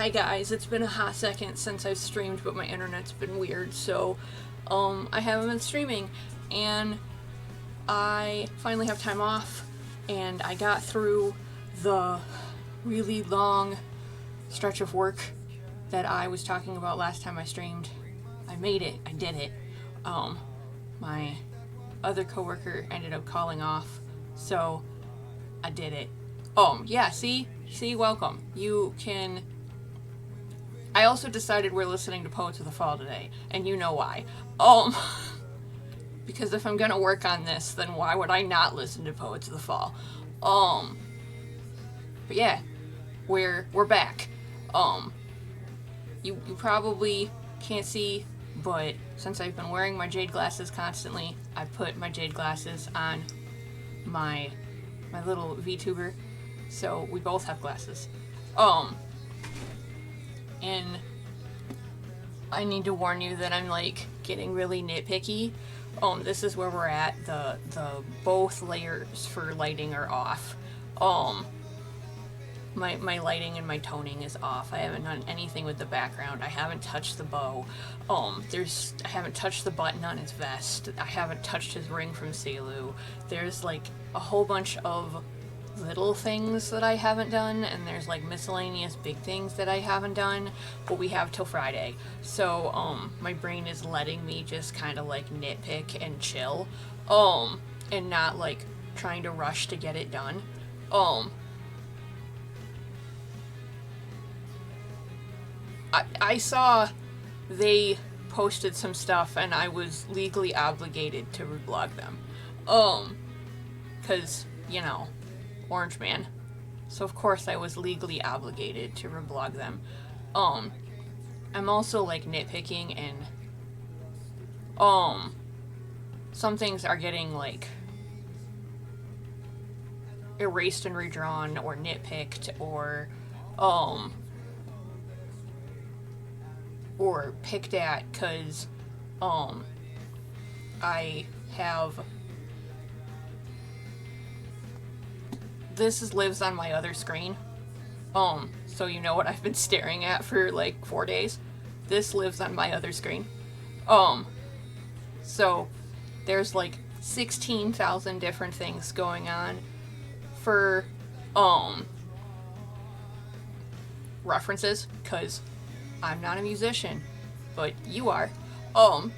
Hi guys, it's been a hot second since I've streamed, but my internet's been weird, so I haven't been streaming, and I finally have time off, and I got through the really long stretch of work that I was talking about last time I streamed. I made it. I did it. My other coworker ended up calling off, so I did it. Yeah, see, welcome. You can... I also decided we're listening to Poets of the Fall today, and you know why. Because if I'm gonna work on this, then why would I not listen to Poets of the Fall? But yeah, we're back. You probably can't see, but since I've been wearing my jade glasses constantly, I put my jade glasses on my little VTuber, so we both have glasses. And I need to warn you that I'm like getting really nitpicky. This is where we're at. The both layers for lighting are off. My lighting and my toning is off. I haven't done anything with the background. I haven't touched the bow. I haven't touched the button on his vest. I haven't touched his ring from Selu. There's like a whole bunch of little things that I haven't done, and there's like miscellaneous big things that I haven't done, but we have till Friday. So my brain is letting me just kind of like nitpick and chill, and not like trying to rush to get it done. I saw they posted some stuff and I was legally obligated to reblog them. Cause, you know, Orange Man. So of course I was legally obligated to reblog them. I'm also like nitpicking, and some things are getting like erased and redrawn or nitpicked or picked at because I have lives on my other screen. So you know what I've been staring at for like 4 days? This lives on my other screen. So there's like 16,000 different things going on for references, cause I'm not a musician, but you are.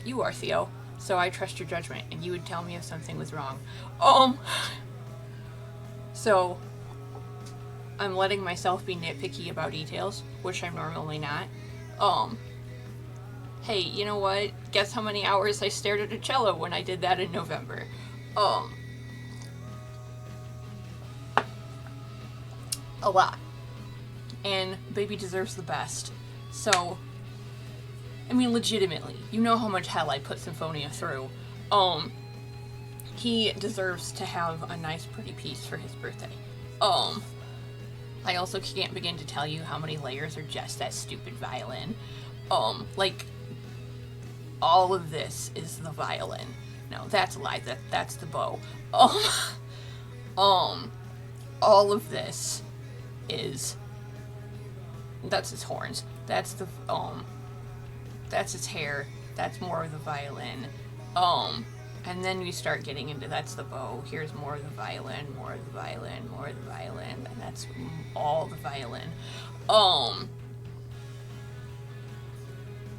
You are, Theo. So I trust your judgment, and you would tell me if something was wrong. So I'm letting myself be nitpicky about details, which I'm normally not. Hey, you know what? Guess how many hours I stared at a cello when I did that in November? A lot. And baby deserves the best. So, I mean, legitimately, you know how much hell I put Symphonia through. He deserves to have a nice, pretty piece for his birthday. I also can't begin to tell you how many layers are just that stupid violin. Like, all of this is the violin. No, that's a lie. That's the bow. All of this is... That's his horns. That's the, that's his hair. That's more of the violin. And then we start getting into that's the bow. Here's more of the violin, more of the violin, more of the violin, and that's all the violin.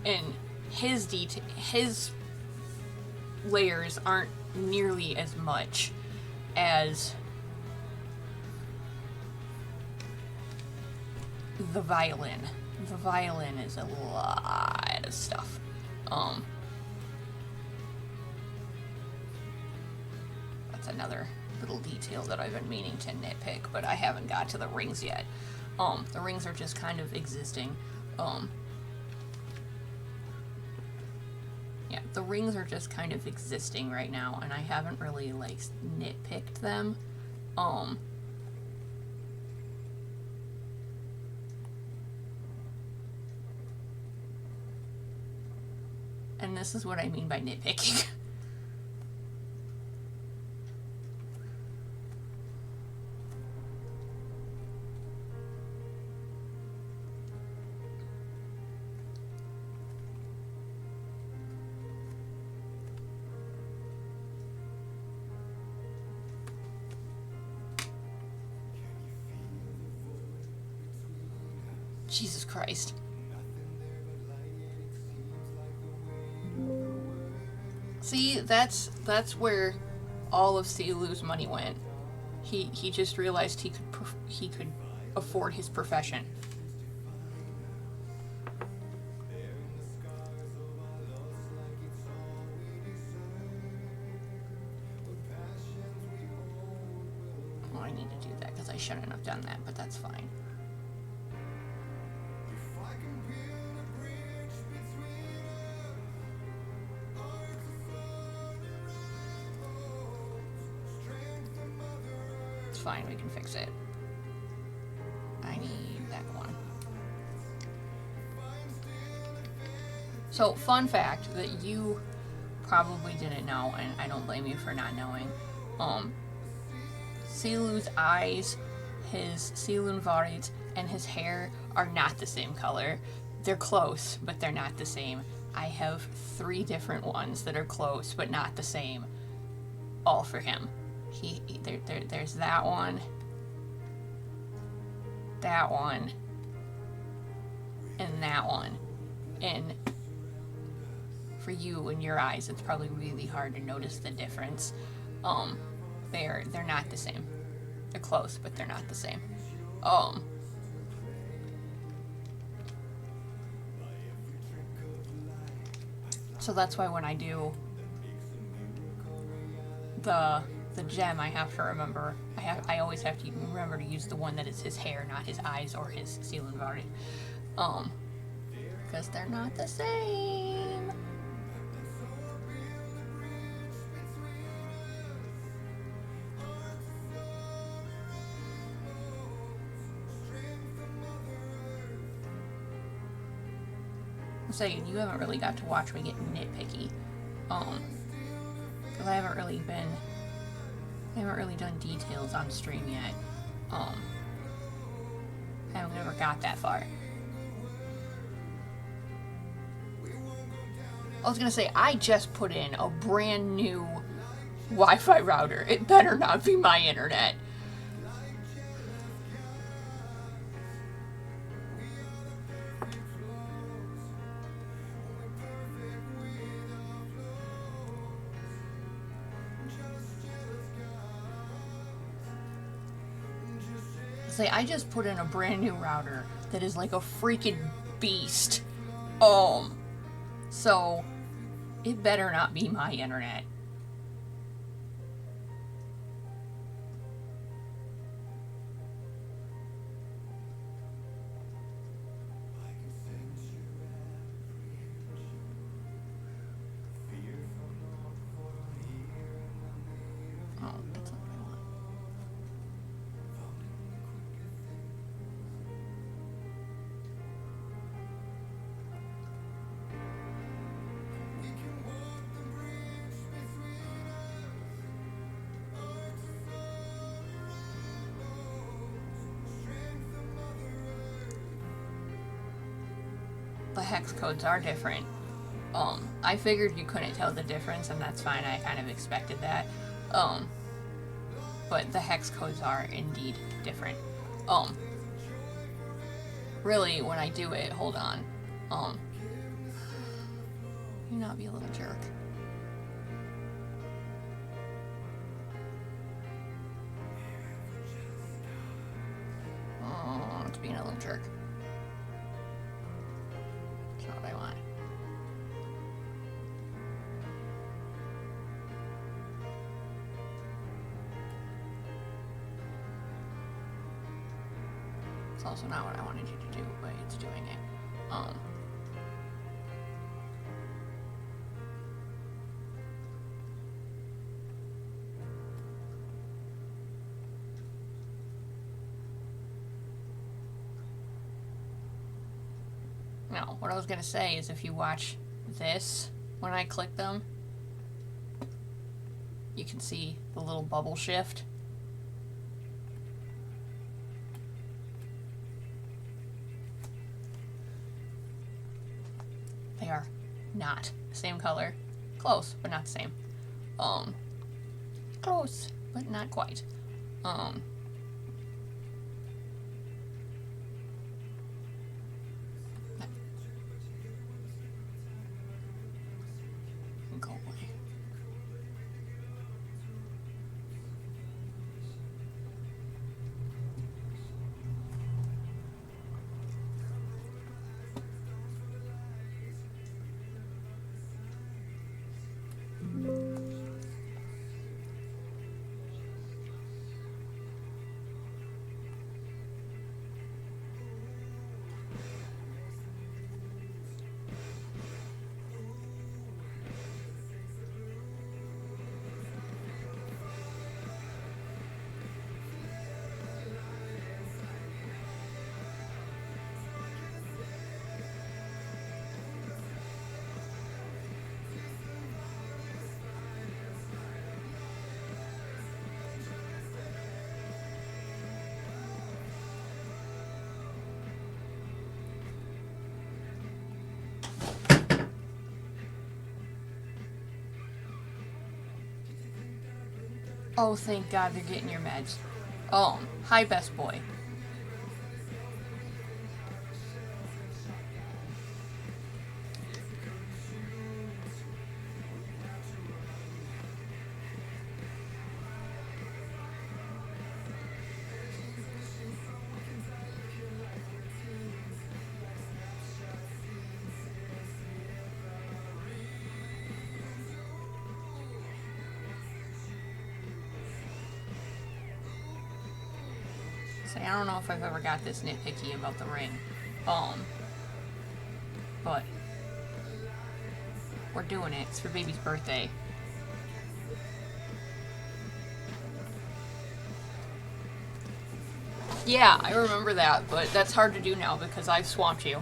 And his layers aren't nearly as much as the violin. The violin is a lot of stuff. That's another little detail that I've been meaning to nitpick, but I haven't got to the rings yet. The rings are just kind of existing. Yeah, the rings are just kind of existing right now, and I haven't really, like, nitpicked them. And this is what I mean by nitpicking. Jesus Christ. See, that's where all of Silu's money went. He just realized he could afford his profession. Oh, I need to do that because I shouldn't have done that, but that's fine. It's fine, we can fix it. I need that one. So, fun fact that you probably didn't know, and I don't blame you for not knowing. Silu's eyes, his Silun Varit, and his hair are not the same color. They're close, but they're not the same. I have 3 different ones that are close, but not the same. All for him. There's that one, and that one. And for you and your eyes, it's probably really hard to notice the difference. They're not the same. They're close, but they're not the same. So that's why when I do the gem, I have to remember. I always have to remember to use the one that is his hair, not his eyes or his Silun Varit. Because they're not the same. I'm saying, you haven't really got to watch me get nitpicky. Because I haven't really done details on stream yet. I haven't ever got that far. I was gonna say, I just put in a brand new Wi-Fi router. It better not be my internet. Say, I just put in a brand new router that is like a freaking beast. So it better not be my internet. The hex codes are different. I figured you couldn't tell the difference, and that's fine. I kind of expected that. But the hex codes are indeed different. Really, when I do it, hold on. You not be a little jerk. It's being a little jerk. That's not what I want. It's also not what I wanted you to do, but it's doing it. No, what I was gonna say is if you watch this, when I click them, you can see the little bubble shift. They are not the same color. Close, but not the same. Close, but not quite. Oh, thank God they're getting your meds. Hi, best boy. Say, I don't know if I've ever got this nitpicky about the ring. But we're doing it. It's for baby's birthday. Yeah, I remember that, but that's hard to do now because I've swamped you.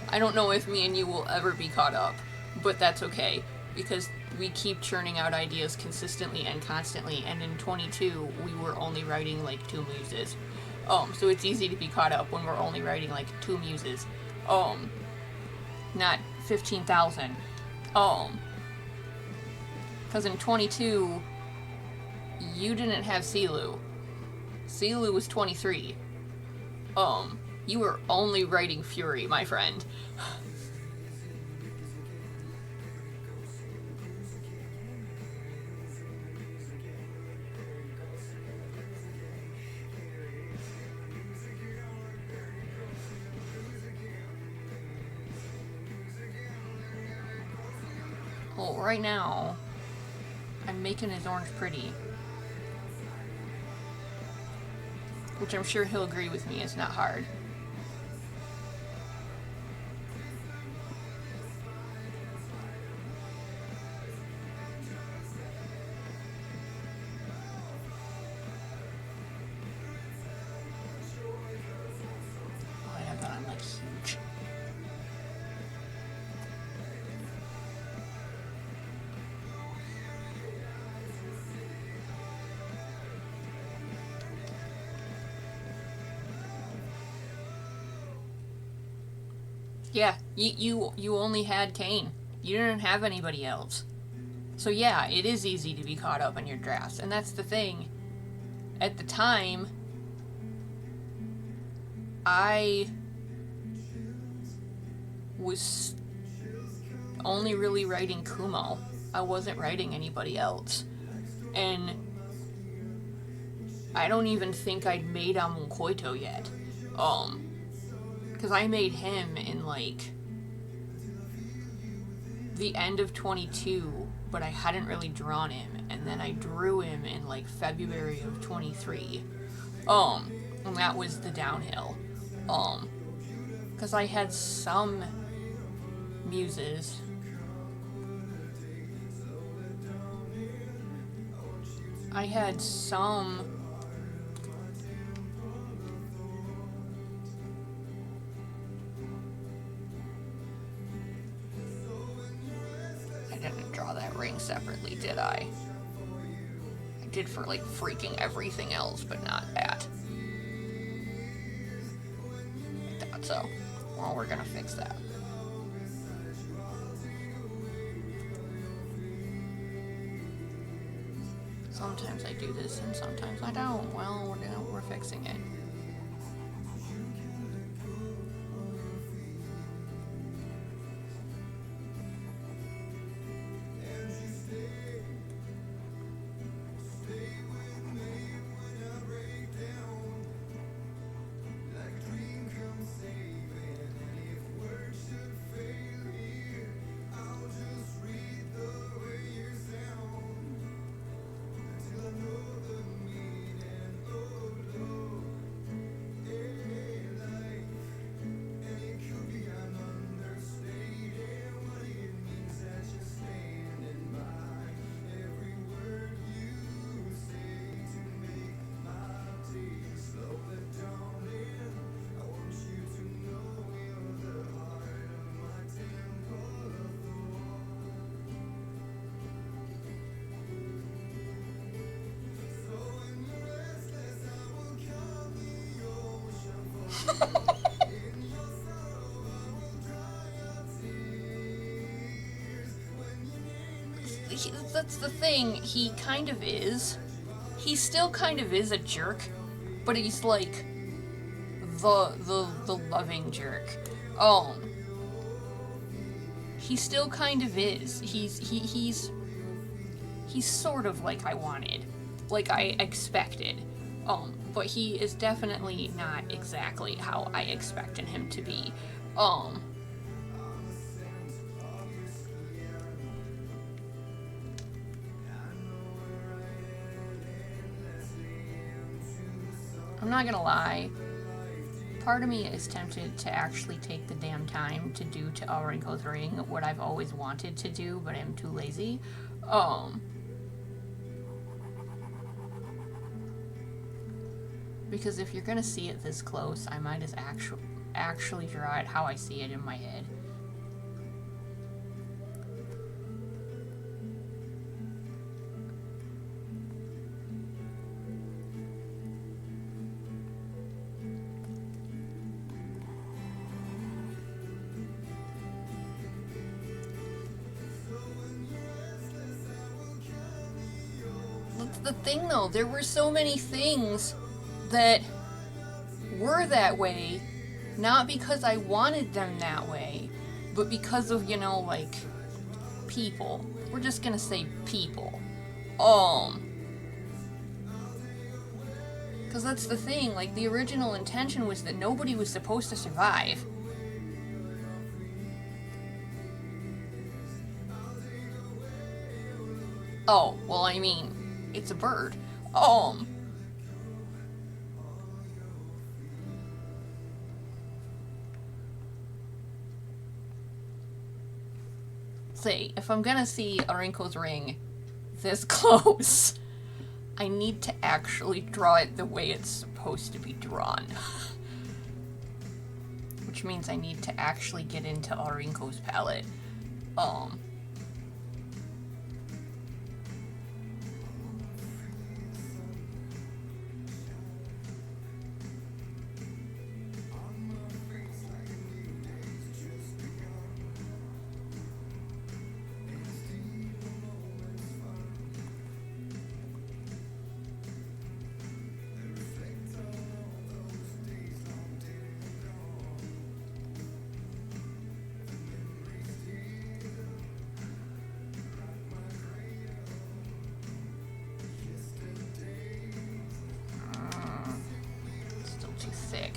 I don't know if me and you will ever be caught up, but that's okay because we keep churning out ideas consistently and constantly, and in 22 we were only writing like 2 muses. So it's easy to be caught up when we're only writing like 2 muses. Not 15,000. Because in 22 you didn't have Silu. Silu was 23. You were only writing Fury, my friend. Well, right now, I'm making his orange pretty. Which I'm sure he'll agree with me is not hard. Oh, I have that on like huge. Yeah, you only had Kane. You didn't have anybody else. So yeah, it is easy to be caught up in your drafts. And that's the thing. At the time, I was only really writing Kumo. I wasn't writing anybody else. And I don't even think I'd made Amunkoito yet. Because I made him in like the end of 22, but I hadn't really drawn him, and then I drew him in like February of 23. And that was the downhill. Because I had some muses. I had some ring separately, did I? I did for like freaking everything else, but not that. I thought so. Well, we're gonna fix that. Sometimes I do this and sometimes I don't. Well, we're fixing it. that's the thing, he kind of is. He still kind of is a jerk, but he's like the loving jerk. He still kind of is. He's sort of like I wanted, like I expected. But he is definitely not exactly how I expected him to be. I'm not gonna lie, part of me is tempted to actually take the damn time to do to Aurinko's ring what I've always wanted to do, but I'm too lazy. Because if you're gonna see it this close, I might as actually draw it how I see it in my head. That's the thing though, there were so many things that were that way, not because I wanted them that way, but because of, you know, like, people. We're just gonna say people. Because that's the thing, like, the original intention was that nobody was supposed to survive. Oh, well, I mean, it's a bird. Say, if I'm gonna see Aurinko's ring this close, I need to actually draw it the way it's supposed to be drawn. Which means I need to actually get into Aurinko's palette. Still too thick.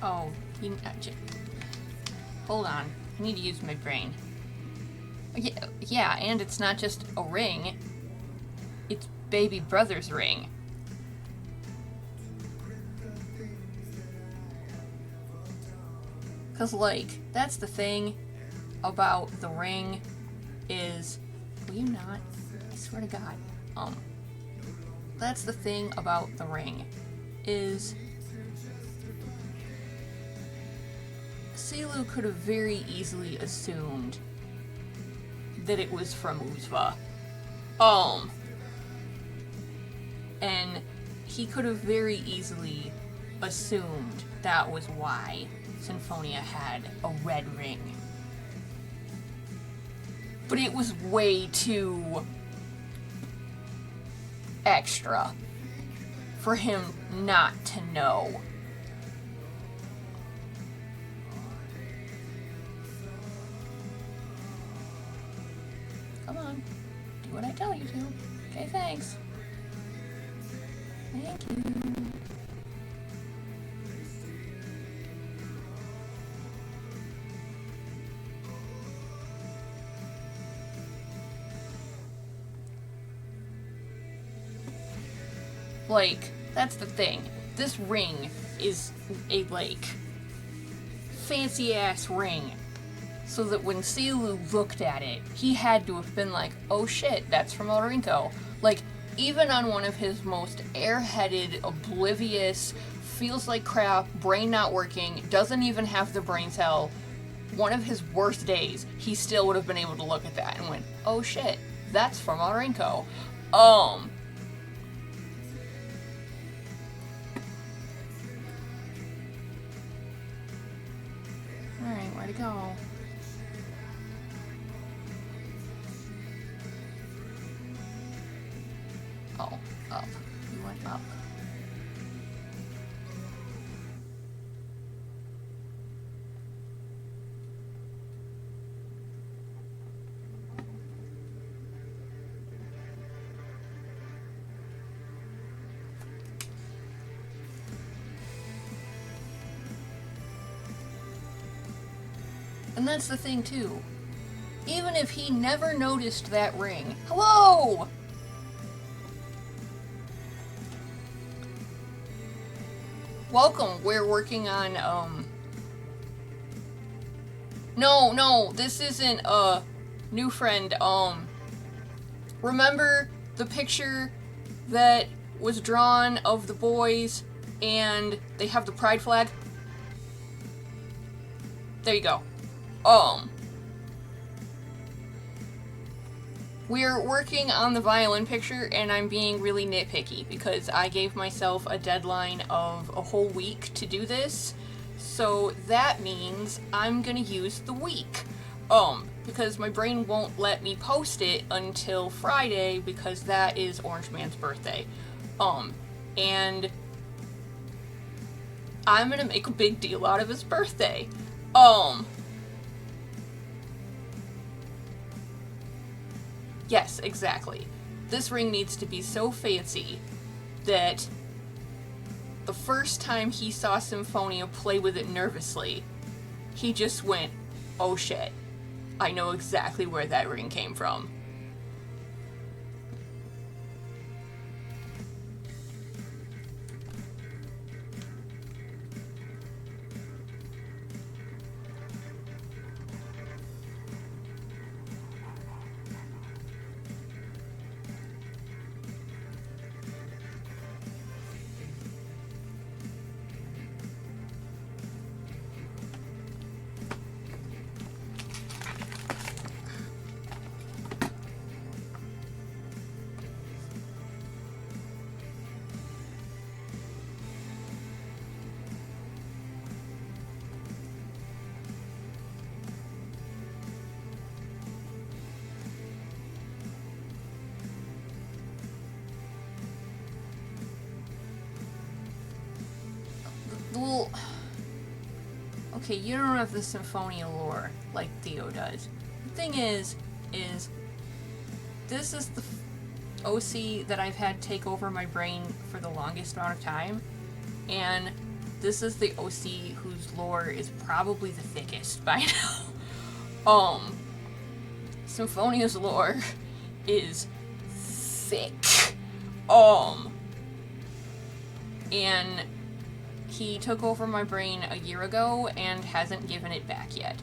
Oh, hold on. I need to use my brain. Yeah, and it's not just a ring. It's baby brother's ring. Cause like, that's the thing about the ring is, will you not? I swear to God. That's the thing about the ring is Silu could have very easily assumed that it was from Uzva. And he could have very easily assumed that was why Symphonia had a red ring. But it was way too extra for him not to know. Come on, do what I tell you to. Okay, thanks. Thank you. Like, that's the thing. This ring is a, like, fancy-ass ring. So that when Silu looked at it, he had to have been like, oh shit, that's from Aurinko. Like, even on one of his most airheaded, oblivious, feels like crap, brain not working, doesn't even have the brain cell one of his worst days, he still would have been able to look at that and went, oh shit, that's from Aurinko. Alright, where'd it go? Oh, up. You went up. And that's the thing, too. Even if he never noticed that ring. Hello! Welcome. We're working on, No, this isn't a new friend. Remember the picture that was drawn of the boys and they have the pride flag? There you go. We're working on the violin picture, and I'm being really nitpicky because I gave myself a deadline of a whole week to do this, so that means I'm gonna use the week. Because my brain won't let me post it until Friday because that is Orange Man's birthday. And I'm gonna make a big deal out of his birthday. Yes, exactly. This ring needs to be so fancy that the first time he saw Symphonia play with it nervously, he just went, oh shit, I know exactly where that ring came from. Well, okay, you don't have the Symphonia lore like Theo does. The thing is this is the OC that I've had take over my brain for the longest amount of time, and this is the OC whose lore is probably the thickest by now. Symphonia's lore is thick. And he took over my brain a year ago and hasn't given it back yet.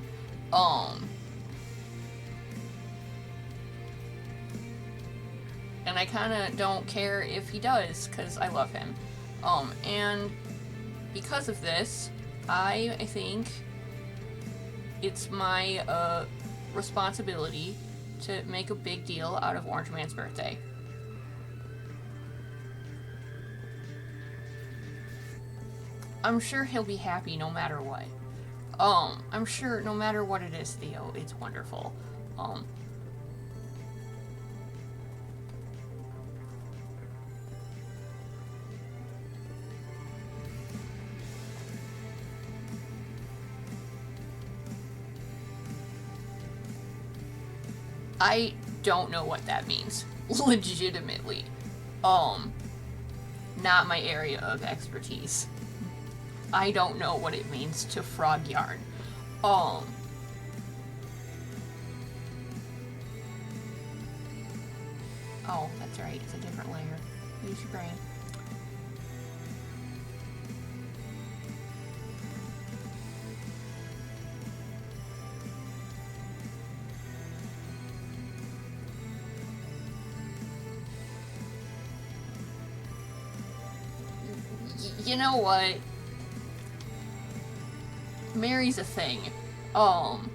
And I kinda don't care if he does, because I love him. And because of this, I think it's my, responsibility to make a big deal out of Orange Man's birthday. I'm sure he'll be happy no matter what. I'm sure no matter what it is, Theo, it's wonderful. I don't know what that means. Legitimately. Not my area of expertise. I don't know what it means to frog yarn. Oh, that's right. It's a different layer. Use your brain. You know what? Mary's a thing. Um,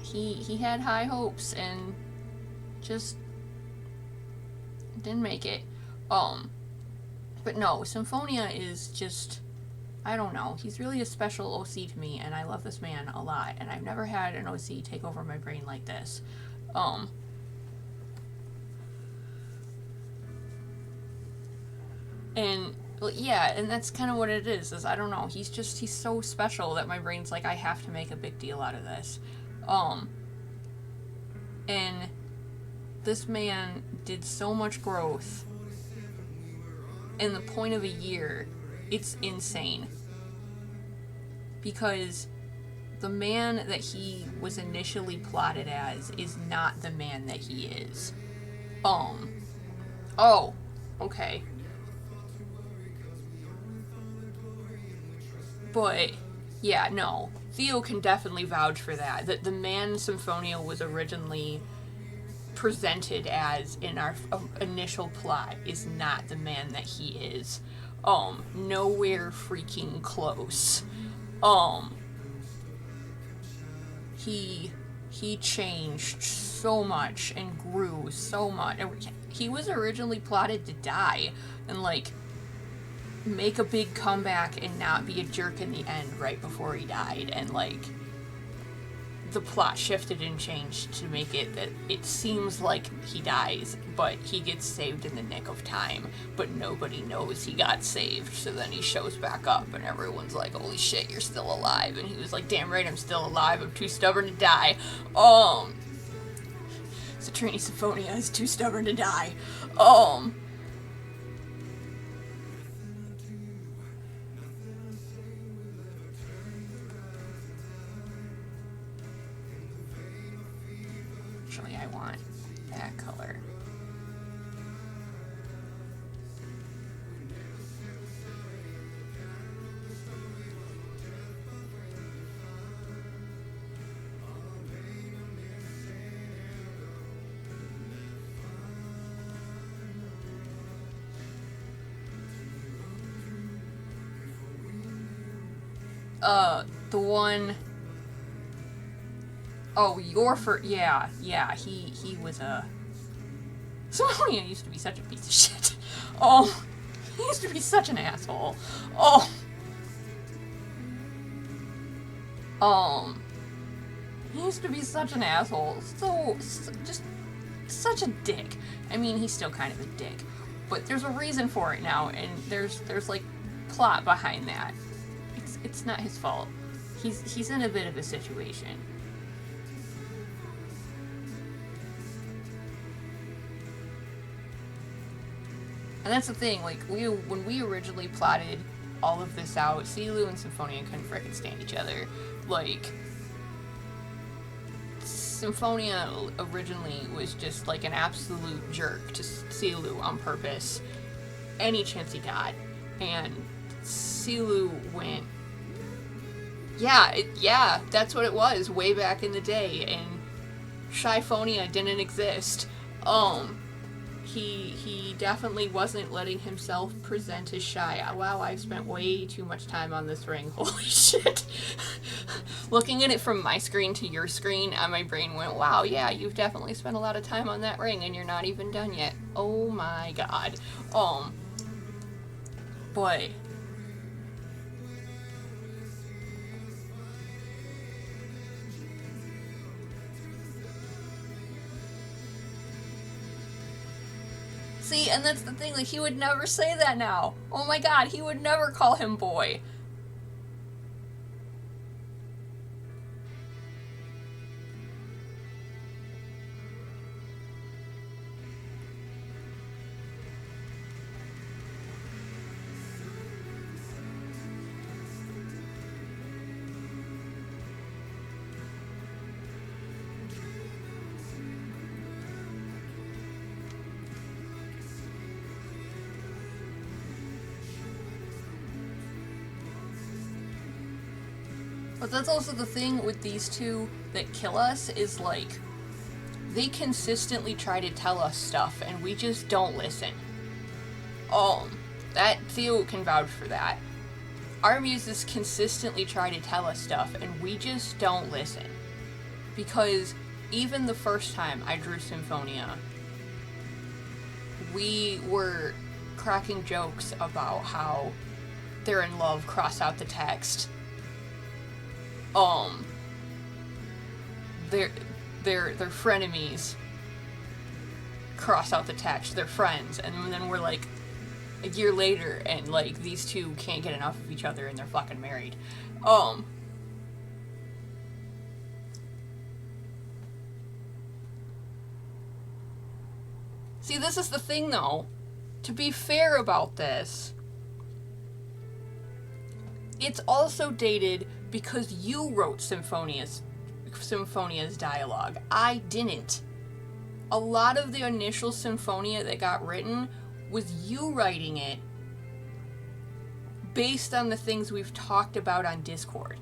he had high hopes and just didn't make it. But no, Symphonia is just, I don't know. He's really a special OC to me, and I love this man a lot, and I've never had an OC take over my brain like this. And yeah, and that's kind of what it is I don't know, he's so special that my brain's like, I have to make a big deal out of this. And this man did so much growth in the point of a year. It's insane. Because the man that he was initially plotted as is not the man that he is. Oh, okay. But, yeah, no. Theo can definitely vouch for that. That the man Symphonia was originally presented as in our initial plot is not the man that he is. Nowhere freaking close. He changed so much and grew so much. He was originally plotted to die and, like, make a big comeback and not be a jerk in the end right before he died, and, like, the plot shifted and changed to make it that it seems like he dies, but he gets saved in the nick of time, but nobody knows he got saved. So then he shows back up and everyone's like, holy shit, you're still alive. And he was like, damn right, I'm still alive, I'm too stubborn to die. So Trini Symphonia is too stubborn to die. Actually, I want that color. The one... Oh, yeah, he was a... Symphonia used to be such a piece of shit. He used to be such an asshole. He used to be such an asshole. So just such a dick. I mean, he's still kind of a dick, but there's a reason for it now, and there's like plot behind that. It's not his fault. He's in a bit of a situation. And that's the thing, like, when we originally plotted all of this out, Silu and Symphonia couldn't frickin' stand each other. Like, Symphonia originally was just, like, an absolute jerk to Silu on purpose, any chance he got. And Silu went, yeah, that's what it was, way back in the day, and Shyphonia didn't exist. He definitely wasn't letting himself present as shy. Wow, I've spent way too much time on this ring. Holy shit. Looking at it from my screen to your screen, my brain went, wow, yeah, you've definitely spent a lot of time on that ring and you're not even done yet. Oh my god. But... See, and that's the thing, like, he would never say that now. Oh my god, he would never call him boy. But that's also the thing with these two that kill us, is like, they consistently try to tell us stuff and we just don't listen. That Theo can vouch for that. our muses consistently try to tell us stuff, and we just don't listen. Because even the first time I drew Symphonia, we were cracking jokes about how they're in love, cross out the text. They're frenemies, cross out the text, they're friends, and then we're like a year later and like these two can't get enough of each other and they're fucking married. See, this is the thing though. To be fair about this, it's also dated because you wrote Symphonia's dialogue. I didn't. A lot of the initial Symphonia that got written was you writing it based on the things we've talked about on Discord.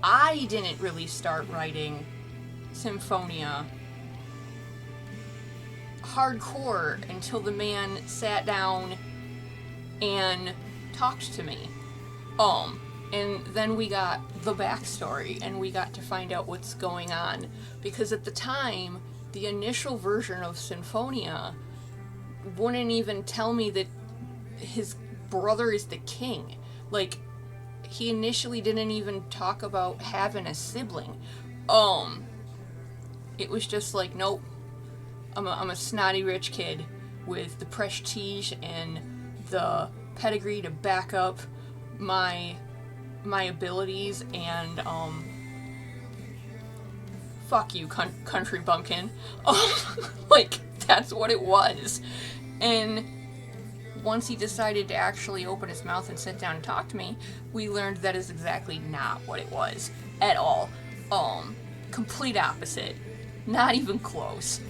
I didn't really start writing Symphonia hardcore until the man sat down and talked to me. And then we got the backstory and we got to find out what's going on. Because at the time, the initial version of Symphonia wouldn't even tell me that his brother is the king. Like, he initially didn't even talk about having a sibling. It was just like, nope, I'm a snotty rich kid with the prestige and the pedigree to back up my abilities, and fuck you, country bumpkin. Like, that's what it was. And once he decided to actually open his mouth and sit down and talk to me, we learned that is exactly not what it was at all. Complete opposite. Not even close.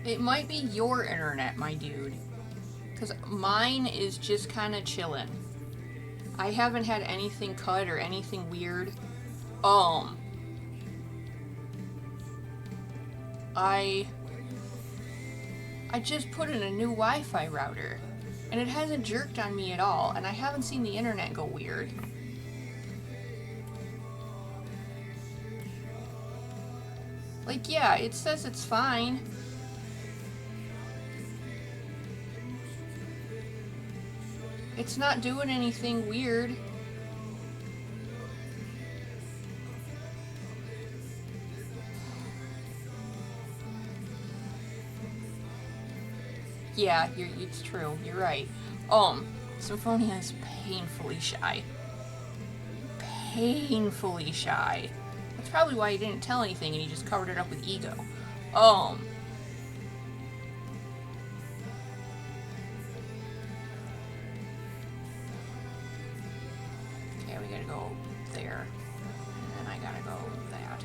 It might be your internet, my dude. Because mine is just kind of chillin'. I haven't had anything cut or anything weird. I just put in a new Wi-Fi router. And it hasn't jerked on me at all. And I haven't seen the internet go weird. Like, yeah, it says it's fine. It's not doing anything weird. Yeah, it's true. You're right. Symphonia is painfully shy. Painfully shy. That's probably why he didn't tell anything and he just covered it up with ego. Okay, we gotta go there. And then I gotta go that.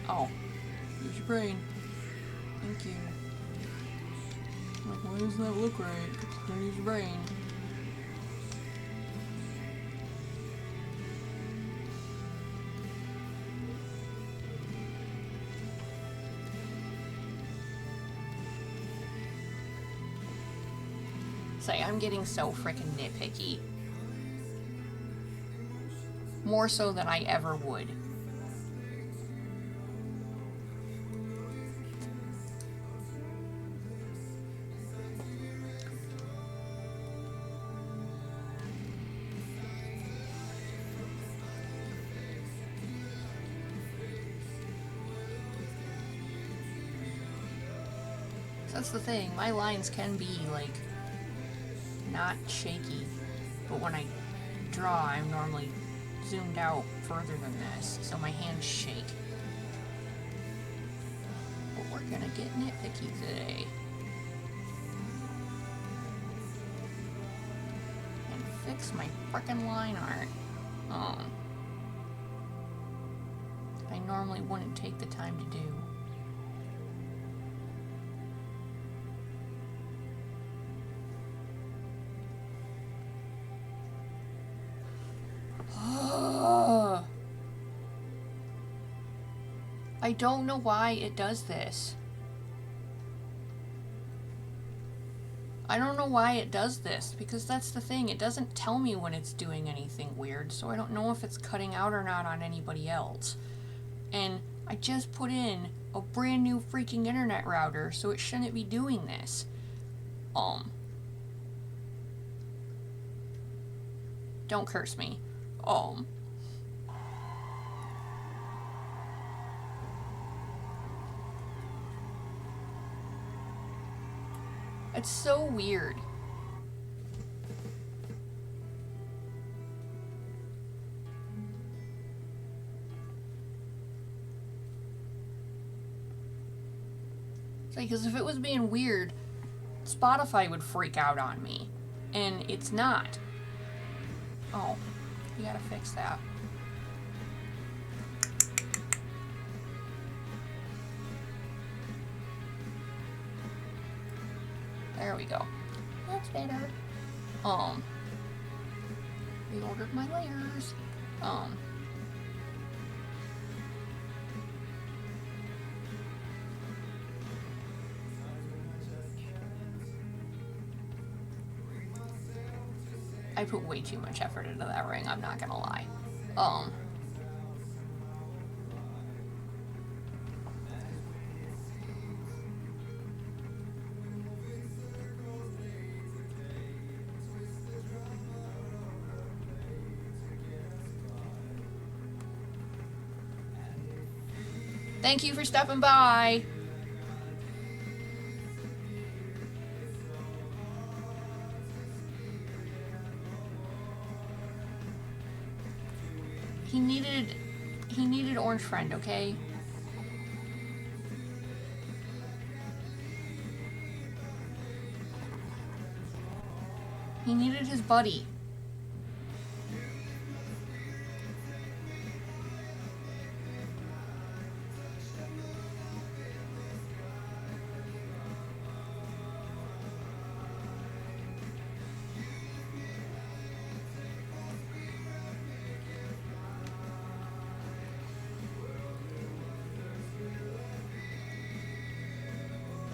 Oh. Use your brain. Thank you. Like, why doesn't that look right? Don't use your brain. Say, I'm getting so freaking nitpicky. More so than I ever would. So that's the thing, my lines can be, like, not shaky, but when I draw, I'm normally zoomed out further than this, so my hands shake. But we're gonna get nitpicky today. And fix my frickin' line art. I normally wouldn't take the time to do. I don't know why it does this. I don't know why it does this, because that's the thing, it doesn't tell me when it's doing anything weird, so I don't know if it's cutting out or not on anybody else. And I just put in a brand new freaking internet router, so it shouldn't be doing this. Don't curse me. It's so weird. Because if it was being weird, Spotify would freak out on me. And it's not. Oh, you gotta fix that. There we go. That's better. Reordered my layers. I put way too much effort into that ring, I'm not gonna lie. Thank you for stopping by. He needed Orange Friend, okay? He needed his buddy.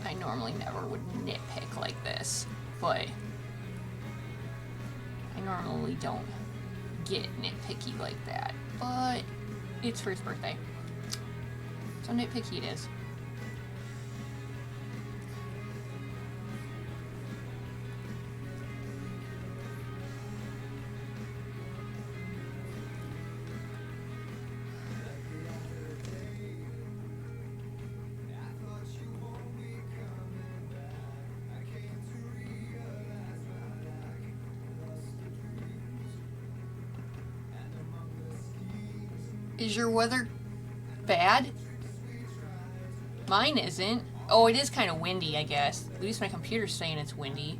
I normally never would nitpick like this, but I normally don't get nitpicky like that. But it's for his birthday, so nitpicky it is. Is your weather bad? Mine isn't. Oh, it is kind of windy, I guess. At least my computer's saying it's windy.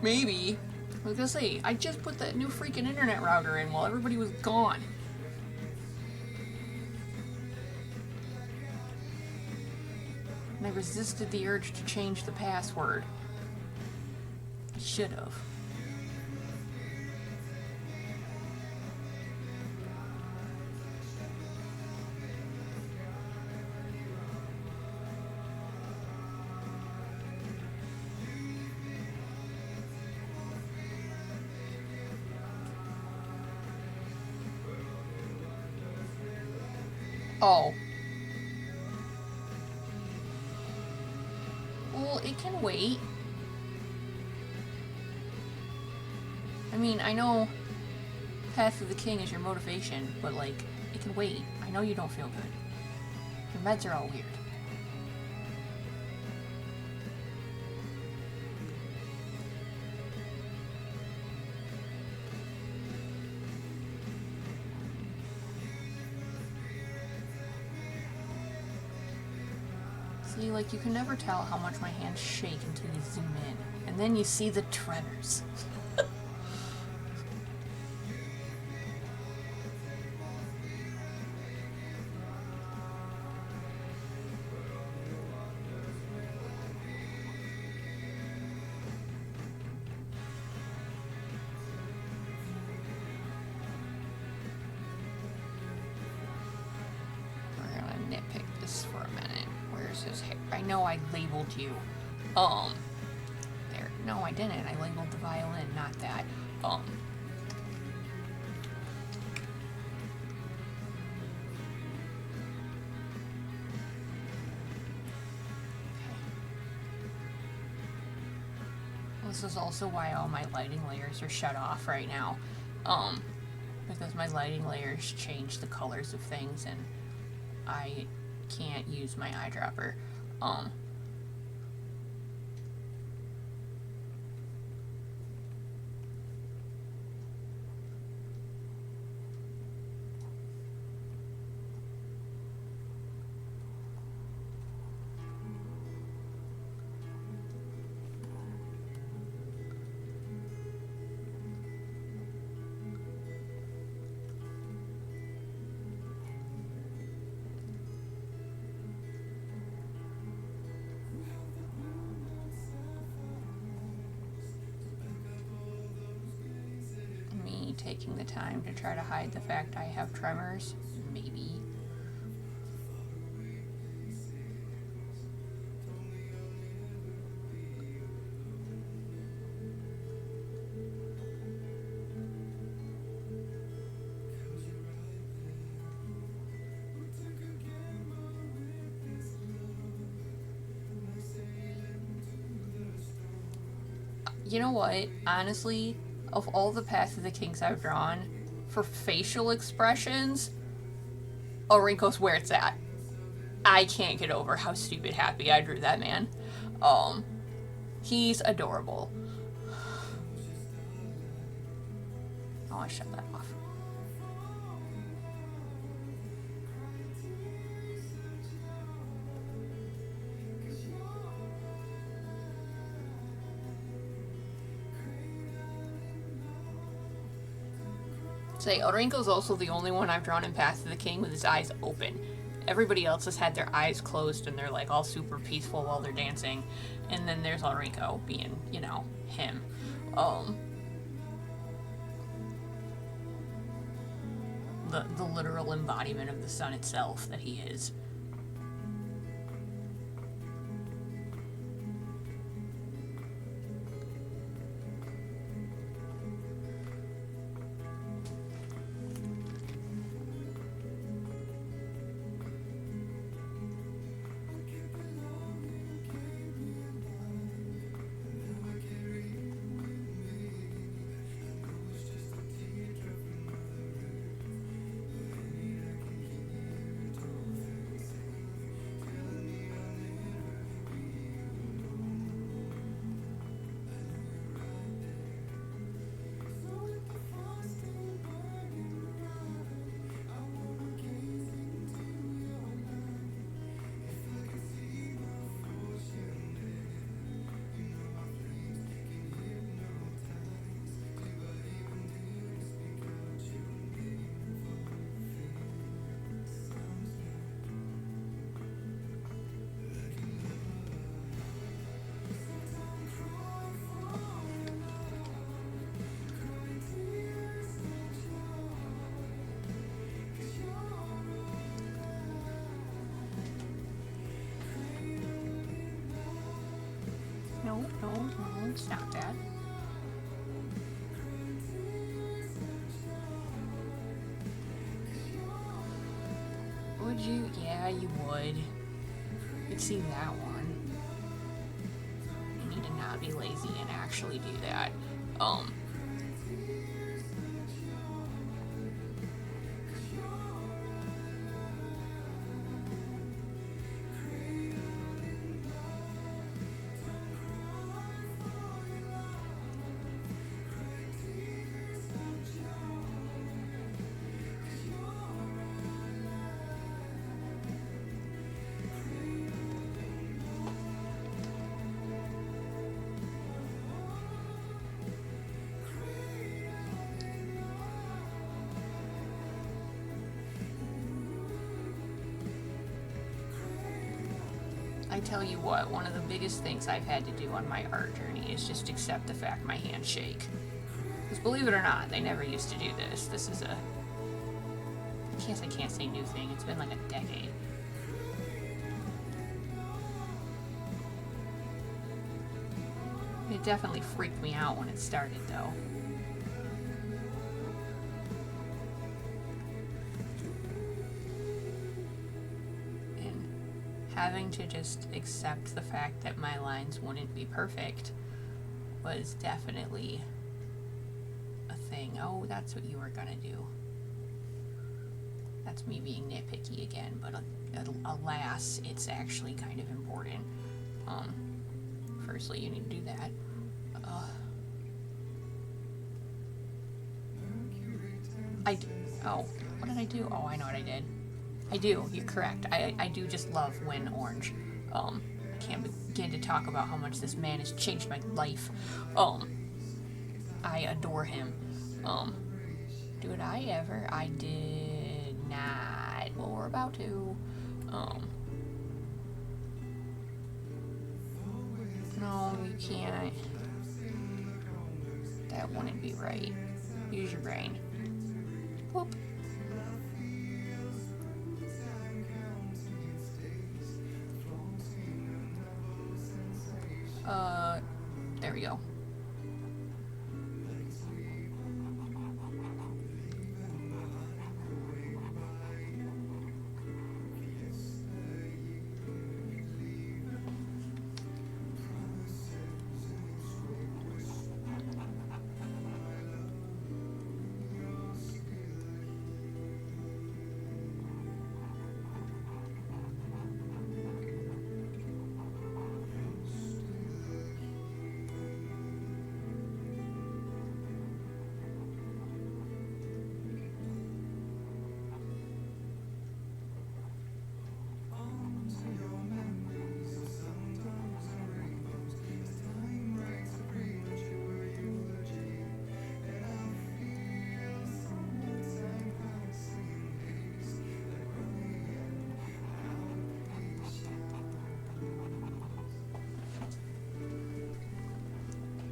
Maybe. I was gonna say, I just put that new freaking internet router in while everybody was gone. And I resisted the urge to change the password. I should have. Oh. Well, it can wait. I mean, I know Path of the King is your motivation, but, like, it can wait. I know you don't feel good. Your meds are all weird. See, like, you can never tell how much my hands shake until you zoom in. And then you see the tremors. We're gonna nitpick this for a minute. Where's his hair? I know I labeled you. There. No, I didn't. I labeled the violin, not that. This is also why all my lighting layers are shut off right now. Because my lighting layers change the colors of things and I can't use my eyedropper. Taking the time to try to hide the fact I have tremors, maybe. You know what? Honestly, of all the Path of the Kings I've drawn, for facial expressions, Orinko's where it's at. I can't get over how stupid happy I drew that man. He's adorable. Oh, I shut that off. Say, Orinko's also the only one I've drawn in Path of the King with his eyes open. Everybody else has had their eyes closed and they're like all super peaceful while they're dancing. And then there's Orinko being, you know, him. The literal embodiment of the sun itself that he is. No, it's not that. Would you? Yeah, you would. You'd see that one. You need to not be lazy and actually do that. I tell you what, one of the biggest things I've had to do on my art journey is just accept the fact my hands shake. Because believe it or not, they never used to do this. This is a... I guess I can't say new thing. It's been like a decade. It definitely freaked me out when it started, though. And having to just accept the fact that my lines wouldn't be perfect was definitely a thing. Oh, that's what you were gonna do. That's me being nitpicky again, but alas, it's actually kind of important. Firstly, you need to do that. Oh, what did I do? Oh, I know what I did. I do, you're correct. I do just love when orange. I can't begin to talk about how much this man has changed my life. I adore him. Did I ever? I did not. Well, we're about to. No, you can't. That wouldn't be right. Use your brain. Whoop. There we go.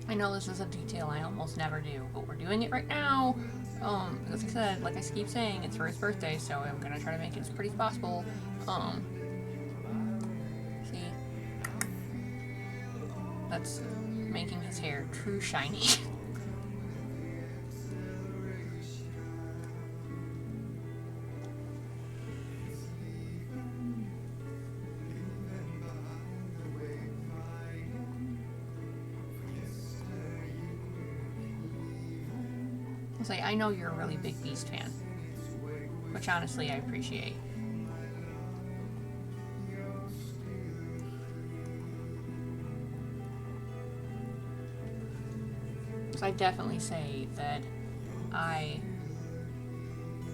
I know this is a detail I almost never do, but we're doing it right now. As I said, like I keep saying, it's for his birthday, so I'm gonna try to make it as pretty as possible. See? That's making his hair true shiny. Like, I know you're a really big Beast fan, which honestly I appreciate. So I definitely say that I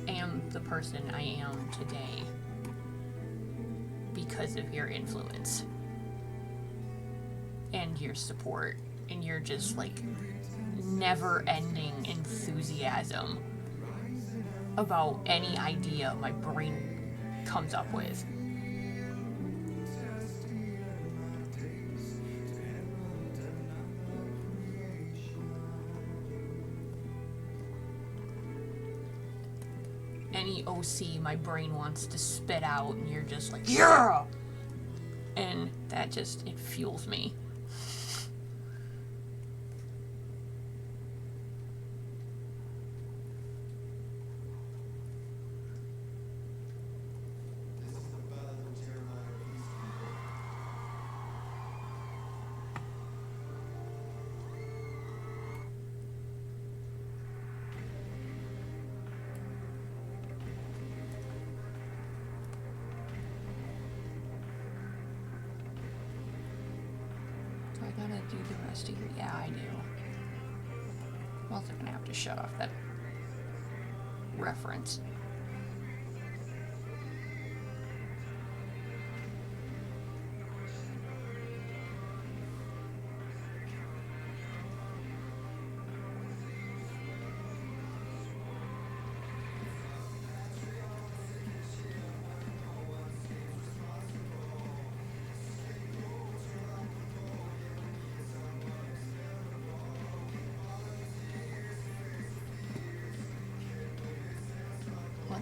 am the person I am today because of your influence and your support and your just like never-ending enthusiasm about any idea my brain comes up with. Any OC my brain wants to spit out, and you're just like, yeah! And that just, it fuels me. I gotta do the rest of your... Yeah, I do. I'm also gonna have to shut off that reference.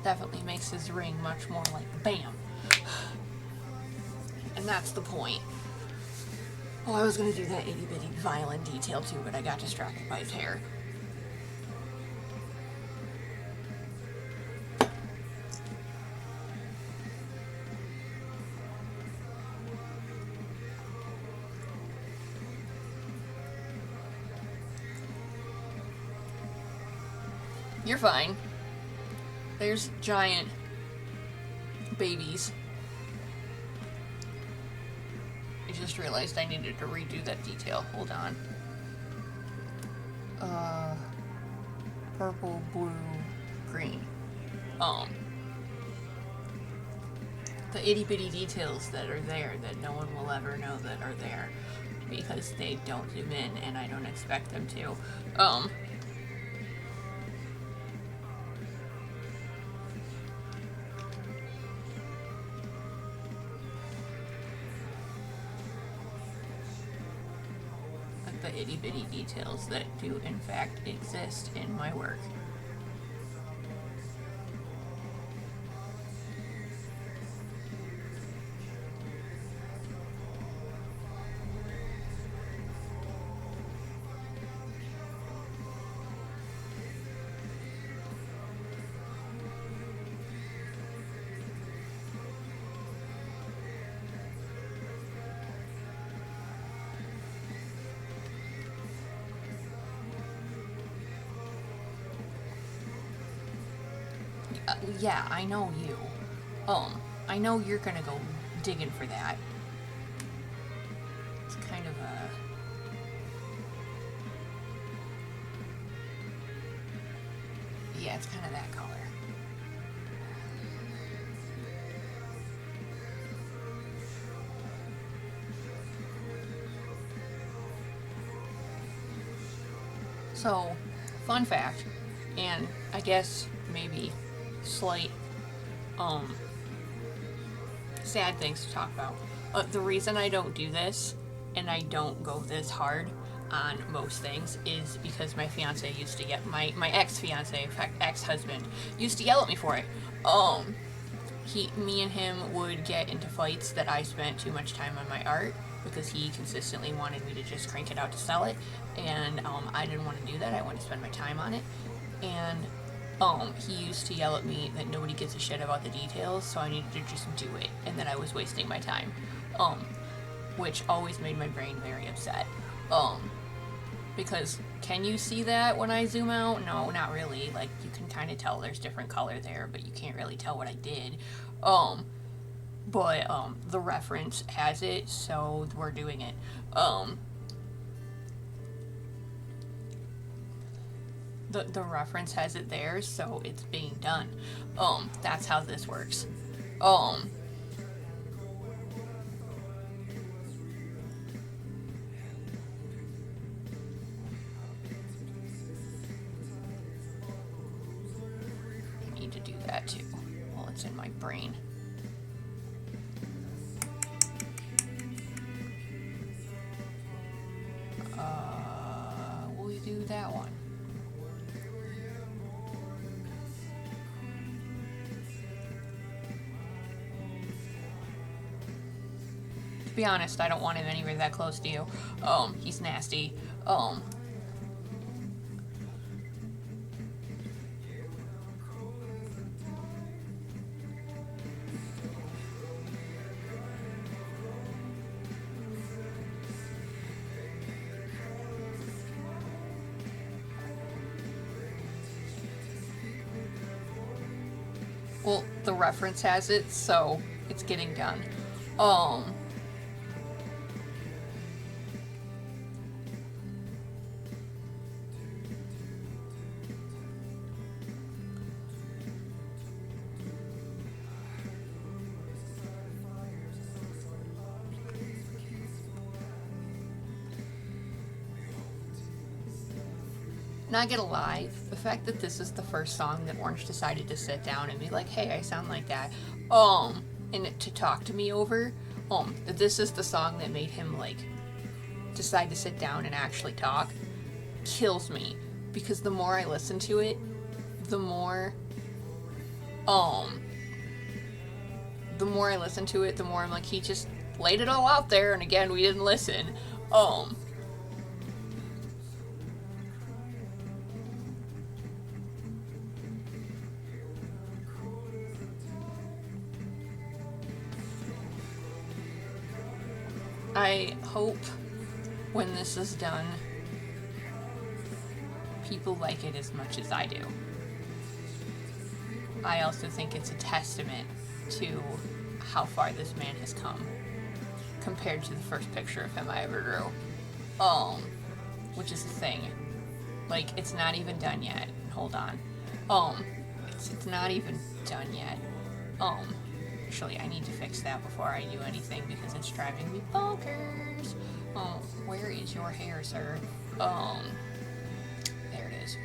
definitely makes his ring much more like bam. And that's the point. Oh, I was gonna do that itty bitty violin detail too, but I got distracted by his hair. You're fine. There's giant babies. I just realized I needed to redo that detail. Hold on. Purple, blue, green. The itty bitty details that are there that no one will ever know that are there because they don't zoom in and I don't expect them to. The itty bitty details that do in fact exist in my work. Yeah, I know you. I know you're gonna go digging for that. It's kind of a... Yeah, it's kind of that color. So, fun fact, and I guess maybe slight sad things to talk about. The reason I don't do this and I don't go this hard on most things is because my fiance used to get my ex-fiance, in fact ex-husband, used to yell at me for it. Me and him would get into fights that I spent too much time on my art because he consistently wanted me to just crank it out to sell it, and I didn't want to do that. I wanted to spend my time on it, and he used to yell at me that nobody gives a shit about the details, so I needed to just do it, and that I was wasting my time, which always made my brain very upset, because can you see that when I zoom out? No, not really. Like, you can kind of tell there's different color there, but you can't really tell what I did, but the reference has it, so we're doing it. The reference has it there, so it's being done. That's how this works. I need to do that too. Well, it's in my brain. Will we do that one? To be honest, I don't want him anywhere that close to you. He's nasty. Well, the reference has it, so it's getting done. Not gonna lie, the fact that this is the first song that Orange decided to sit down and be like, hey, I sound like that, and to talk to me over, that this is the song that made him, like, decide to sit down and actually talk, kills me, because the more I listen to it, the more Um, the more I listen to it, the more I'm like, he just laid it all out there, and again, we didn't listen. I hope when this is done, people like it as much as I do. I also think it's a testament to how far this man has come compared to the first picture of him I ever drew. Which is the thing. Like, it's not even done yet. Hold on. It's not even done yet. Actually, I need to fix that before I do anything because it's driving me bonkers. Where is your hair, sir? There it is.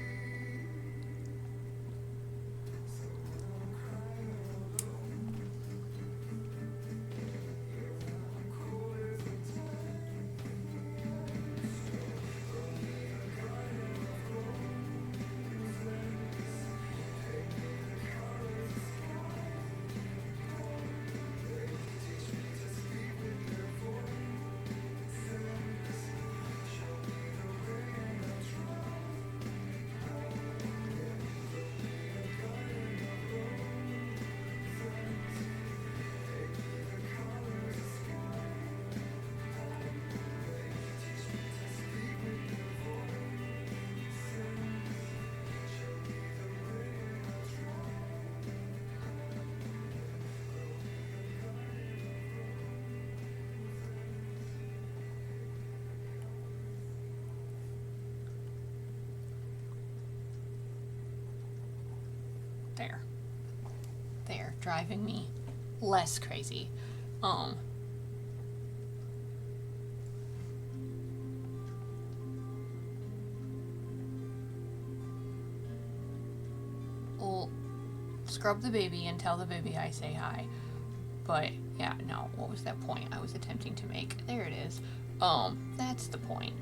There, driving me less crazy. We'll scrub the baby and tell the baby I say hi. But, yeah, no, what was that point I was attempting to make? There it is. That's the point.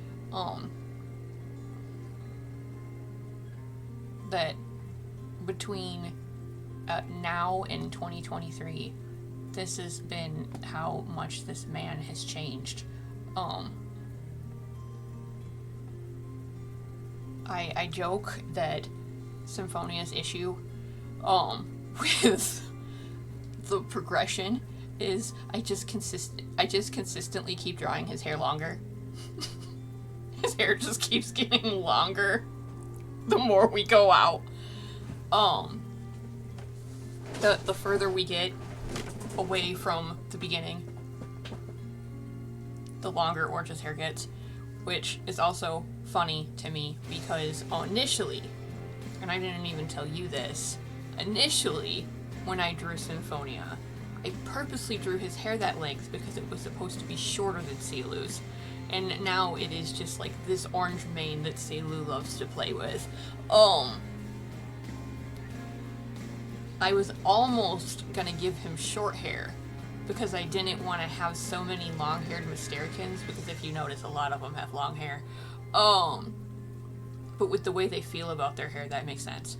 That between now and 2023, this has been how much this man has changed. I joke that Symphonia's issue with the progression is I just consistently keep drawing his hair longer. His hair just keeps getting longer the more we go out. The further we get away from the beginning, the longer Orange's hair gets, which is also funny to me because initially, and I didn't even tell you this, initially when I drew Symphonia, I purposely drew his hair that length because it was supposed to be shorter than Seilu's, and now it is just like this orange mane that Seilu loves to play with. I was almost gonna give him short hair because I didn't want to have so many long-haired Mystericans, because if you notice, a lot of them have long hair. But with the way they feel about their hair, that makes sense.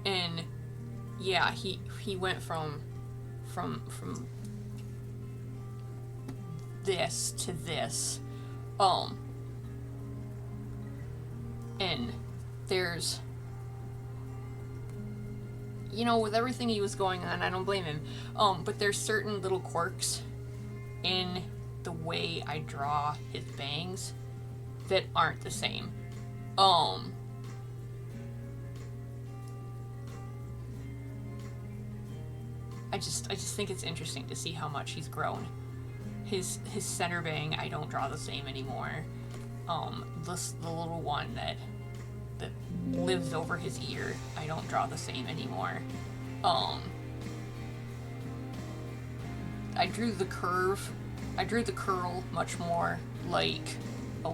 And yeah, he went from this to this. And there's, you know, with everything he was going on, I don't blame him. But there's certain little quirks in the way I draw his bangs that aren't the same. I just think it's interesting to see how much he's grown. His center bang, I don't draw the same anymore. The little one that lives over his ear, I don't draw the same anymore. I drew the curl much more like a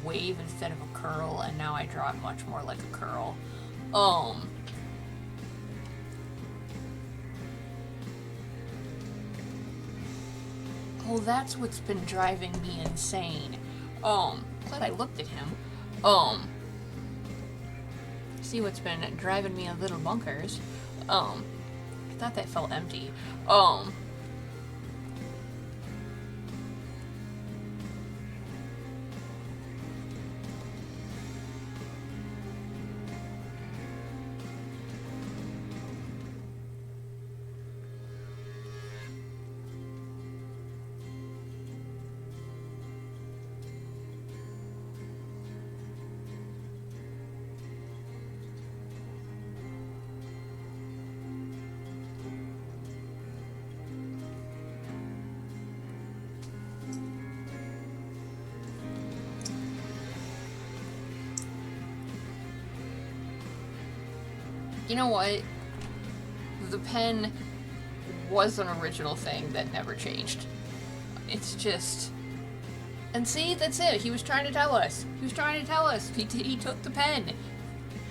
wave instead of a curl, and now I draw it much more like a curl. Oh, that's what's been driving me insane. Glad I looked at him. see what's been driving me a little bonkers. I thought that felt empty. You know what? The pen was an original thing that never changed. It's just... And see, that's it. He was trying to tell us. He was trying to tell us. He took the pen.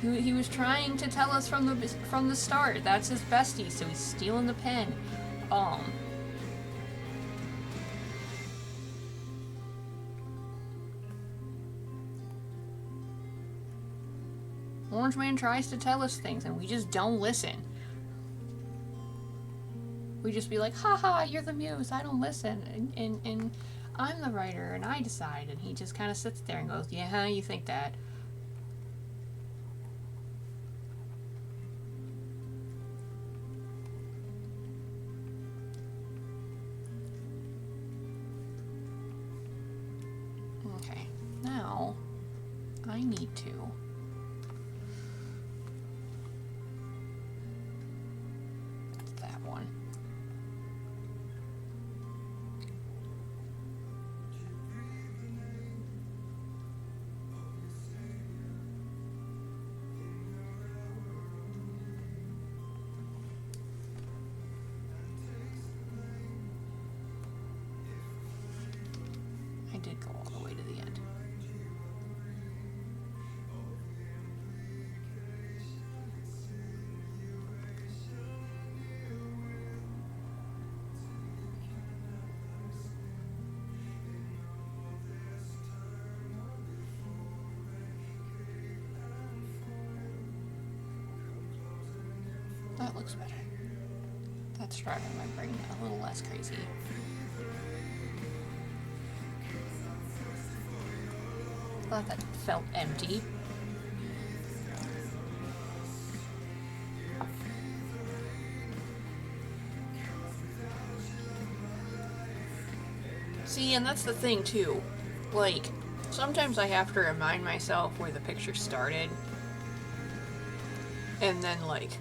He was trying to tell us from the start. That's his bestie, so he's stealing the pen. Orange Man tries to tell us things and we just don't listen. We just be like, haha, you're the muse, I don't listen, and I'm the writer and I decide, and he just kind of sits there and goes, yeah, you think that. Okay, now I need to did go all the way to the end. That looks better. That's driving my brain a little less crazy. Thought that felt empty. See, and that's the thing too. Like, sometimes I have to remind myself where the picture started, and then like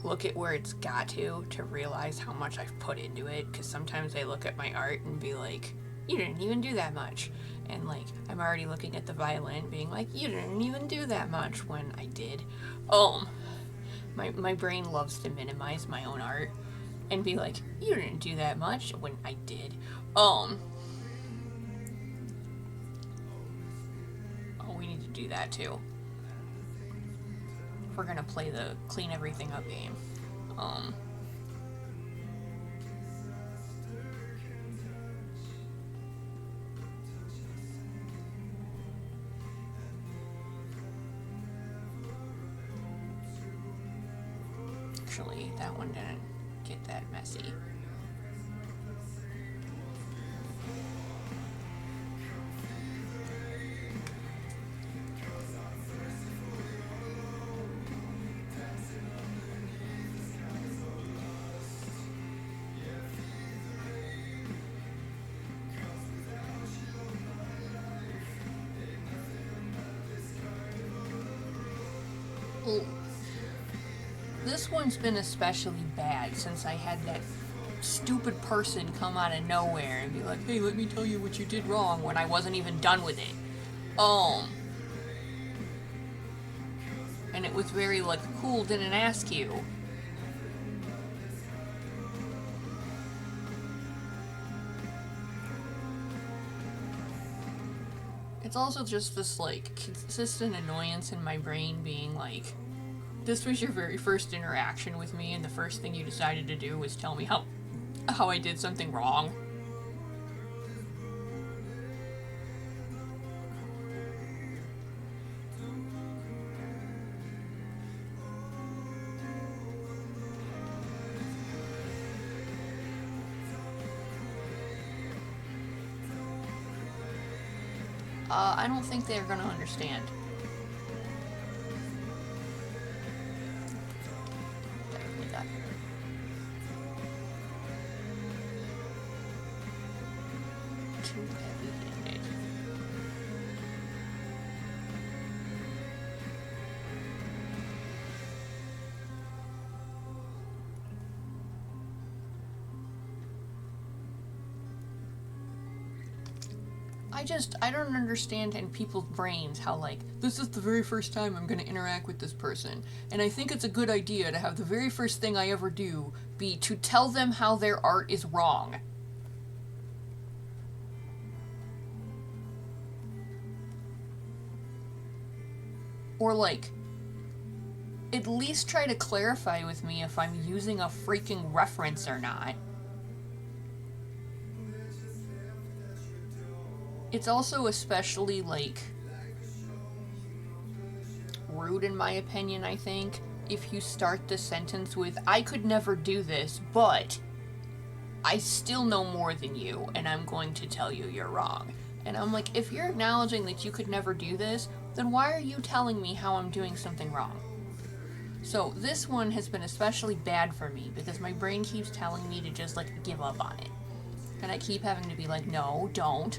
look at where it's got to realize how much I've put into it, because sometimes I look at my art and be like, you didn't even do that much. And like, I'm already looking at the violin being like, you didn't even do that much, when I did. My brain loves to minimize my own art and be like, you didn't do that much, when I did. Oh, we need to do that too. If we're gonna play the clean everything up game. Actually, that one didn't get that messy. This one's been especially bad since I had that stupid person come out of nowhere and be like, hey, let me tell you what you did wrong, when I wasn't even done with it. And it was very like, cool, didn't ask you. It's also just this like consistent annoyance in my brain being like, this was your very first interaction with me, and the first thing you decided to do was tell me how I did something wrong. I don't think they're gonna understand. Definitely got too heavy-handed. I don't understand in people's brains how, like, this is the very first time I'm gonna interact with this person, and I think it's a good idea to have the very first thing I ever do be to tell them how their art is wrong. Or, like, at least try to clarify with me if I'm using a freaking reference or not. It's also especially, like, rude in my opinion, I think, if you start the sentence with, I could never do this, but I still know more than you, and I'm going to tell you you're wrong. And I'm like, if you're acknowledging that you could never do this, then why are you telling me how I'm doing something wrong? So this one has been especially bad for me because my brain keeps telling me to just, like, give up on it. And I keep having to be like, no, don't.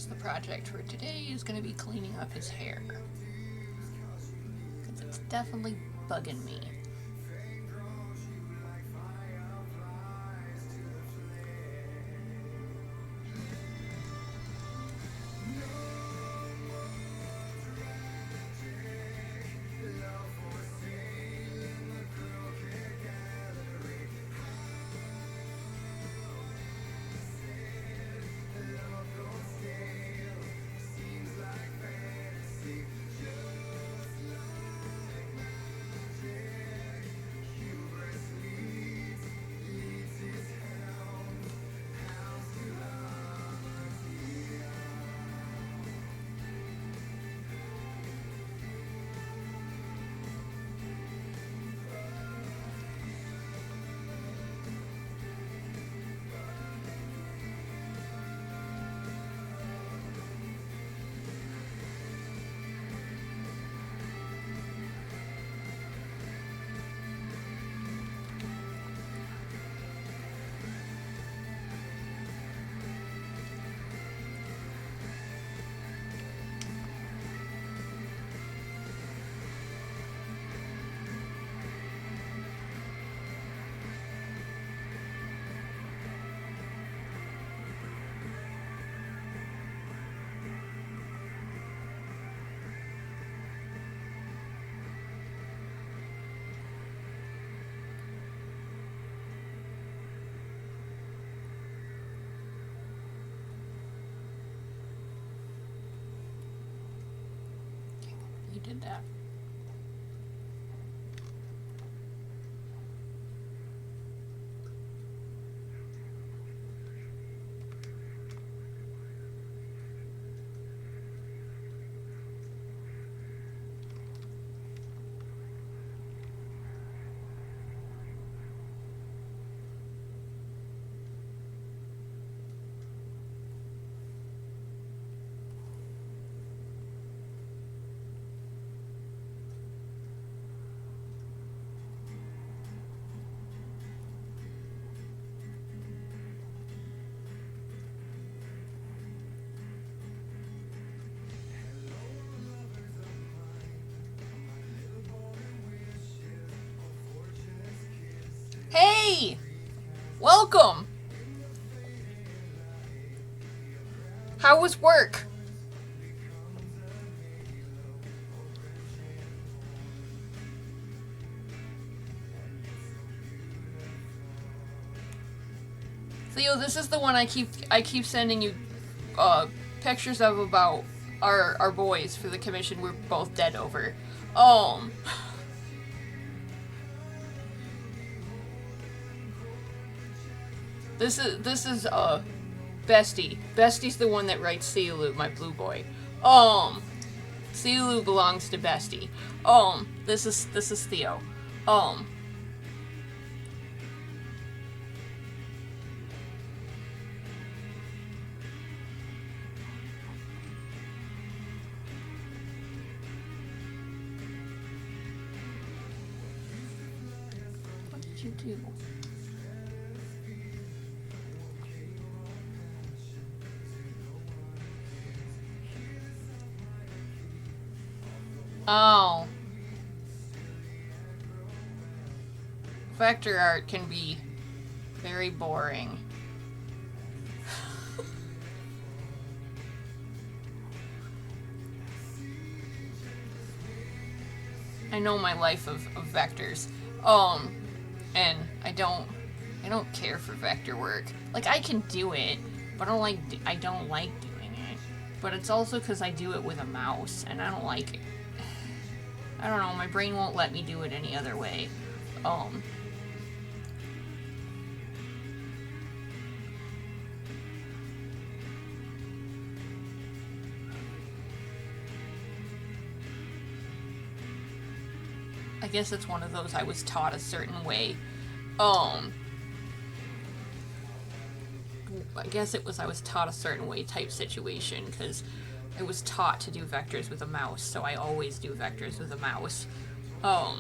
The project for today is going to be cleaning up his hair. Because it's definitely bugging me. did that. Hey! Welcome! How was work? Theo, this is the one I keep sending you pictures of about our boys for the commission we're both dead over. This is Bestie. Bestie's the one that writes Sealu, my blue boy. Sealu belongs to Bestie. This is Theo. What did you do? Oh. Vector art can be very boring. I know my life of vectors. And I don't care for vector work. Like, I can do it, but I don't like doing it. But it's also because I do it with a mouse, and I don't like it. I don't know, my brain won't let me do it any other way. I guess it's one of those I was taught a certain way. I guess it was I was taught a certain way type situation, because I was taught to do vectors with a mouse, so I always do vectors with a mouse. I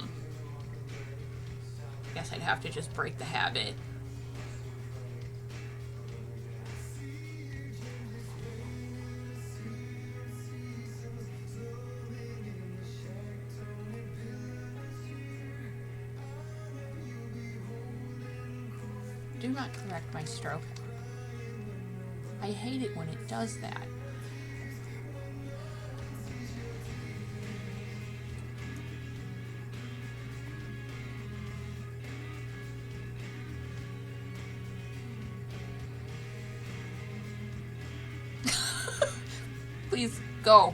guess I'd have to just break the habit. Do not correct my stroke. I hate it when it does that. Please, go.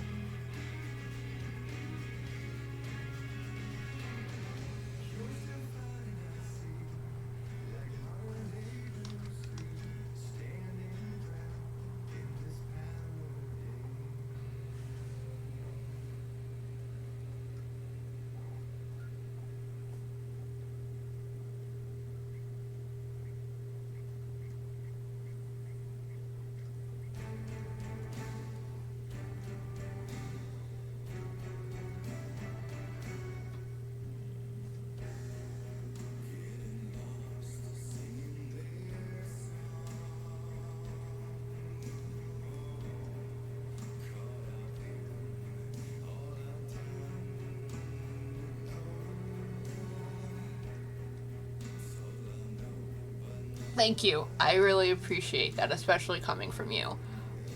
Thank you. I really appreciate that, especially coming from you.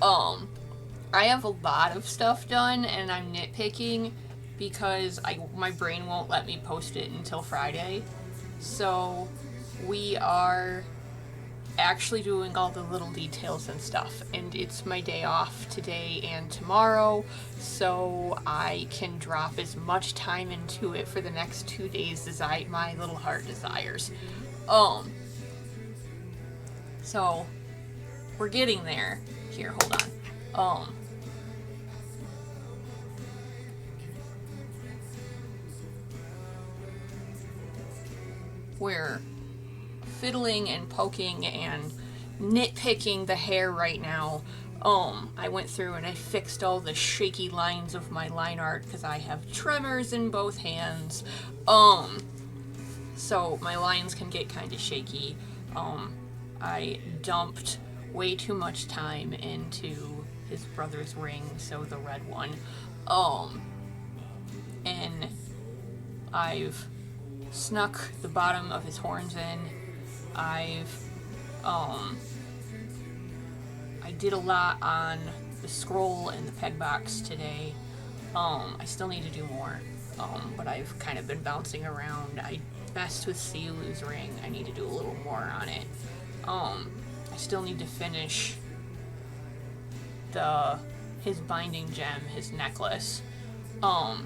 I have a lot of stuff done, and I'm nitpicking because my brain won't let me post it until Friday. So we are actually doing all the little details and stuff, and it's my day off today and tomorrow, so I can drop as much time into it for the next 2 days as my little heart desires. So we're getting there. Here, hold on. We're fiddling and poking and nitpicking the hair right now. I went through and I fixed all the shaky lines of my line art because I have tremors in both hands. So my lines can get kind of shaky. I dumped way too much time into his brother's ring, so the red one. And I've snuck the bottom of his horns in. I did a lot on the scroll and the peg box today. I still need to do more, but I've kind of been bouncing around. I messed with Siulu's ring. I need to do a little more on it. I still need to finish his binding gem, his necklace. I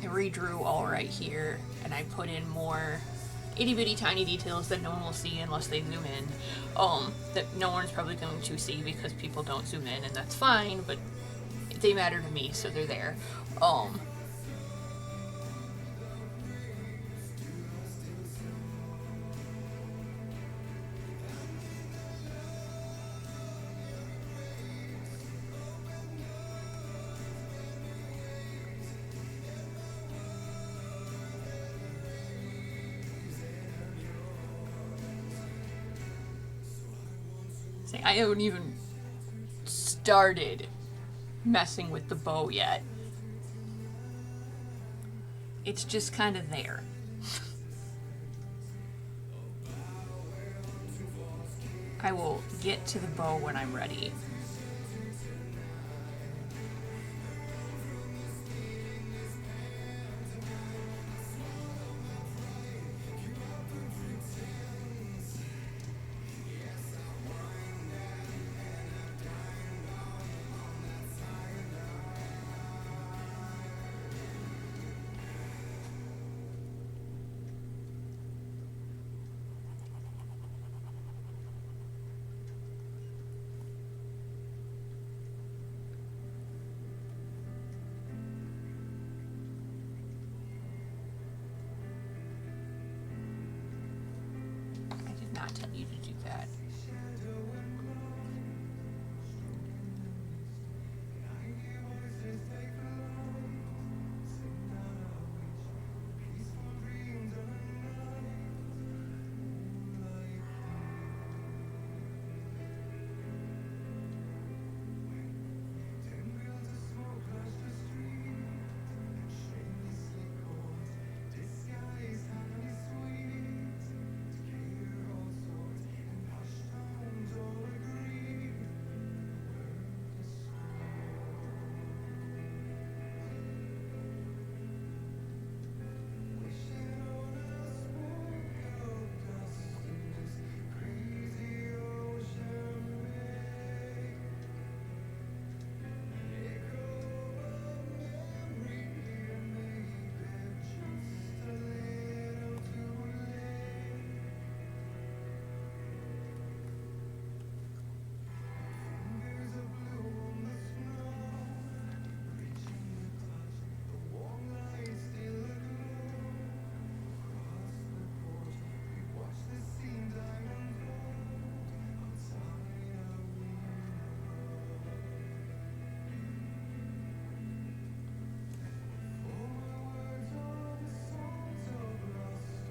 redrew all right here, and I put in more itty bitty tiny details that no one will see unless they zoom in. That no one's probably going to see because people don't zoom in, and that's fine, but they matter to me, so they're there. I haven't even started messing with the bow yet. It's just kind of there. I will get to the bow when I'm ready. Not tell you to do that.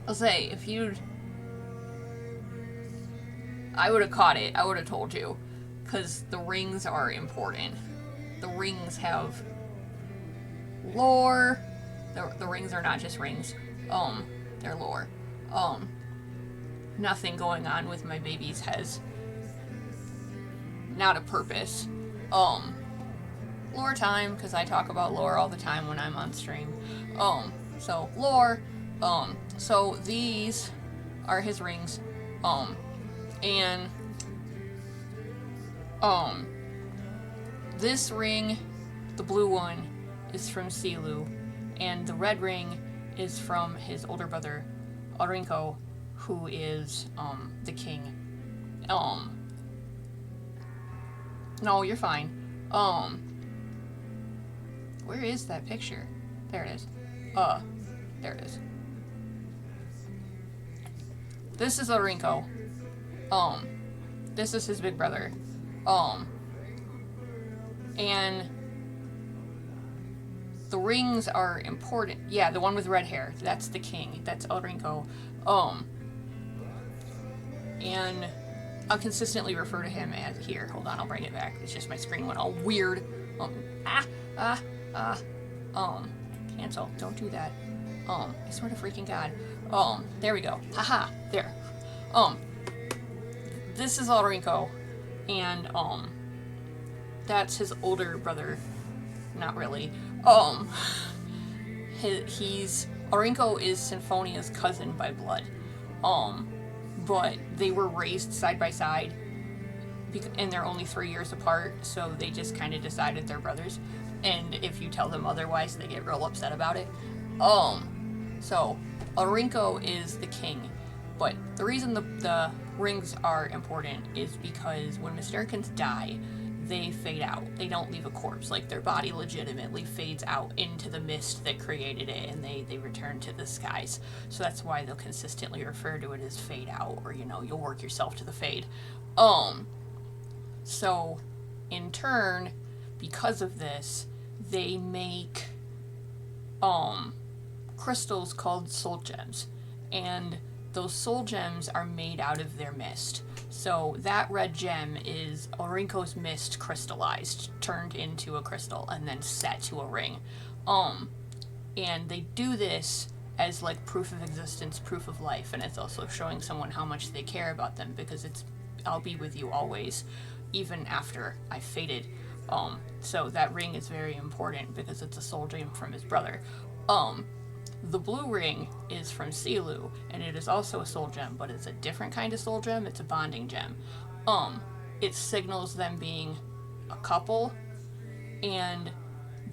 I'll say, I would have caught it. I would have told you. Because the rings are important. The rings have lore. The rings are not just rings. They're lore. Nothing going on with my babies has not a purpose. Lore time, because I talk about lore all the time when I'm on stream. So lore. So these are his rings. And this ring, the blue one, is from Silu, and the red ring is from his older brother, Aurinko, who is the king. No, you're fine. Where is that picture? There it is. There it is. This is Aurinko. This is his big brother. And the rings are important. Yeah, the one with red hair. That's the king. That's Aurinko. And I'll consistently refer to him as here. Hold on, I'll bring it back. It's just my screen went all weird. Cancel. Don't do that. I swear to freaking God. There we go. Haha. There. This is Aurinko, and that's his older brother. Not really. He's Aurinko is Sinfonia's cousin by blood. But they were raised side by side, and they're only 3 years apart, so they just kind of decided they're brothers. And if you tell them otherwise, they get real upset about it. So Aurinko is the king, but the reason the rings are important is because when Mystericans die, they fade out. They don't leave a corpse. Like, their body legitimately fades out into the mist that created it, and they return to the skies. So that's why they'll consistently refer to it as fade out, or, you'll work yourself to the fade. So, in turn, because of this, they make, crystals called soul gems. And those soul gems are made out of their mist. So that red gem is Aurinko's mist crystallized, turned into a crystal, and then set to a ring. And they do this as like proof of existence, proof of life, and it's also showing someone how much they care about them, because it's, I'll be with you always, even after I faded. So that ring is very important because it's a soul gem from his brother. The blue ring is from Silu, and it is also a soul gem, but it's a different kind of soul gem. It's a bonding gem. It signals them being a couple, and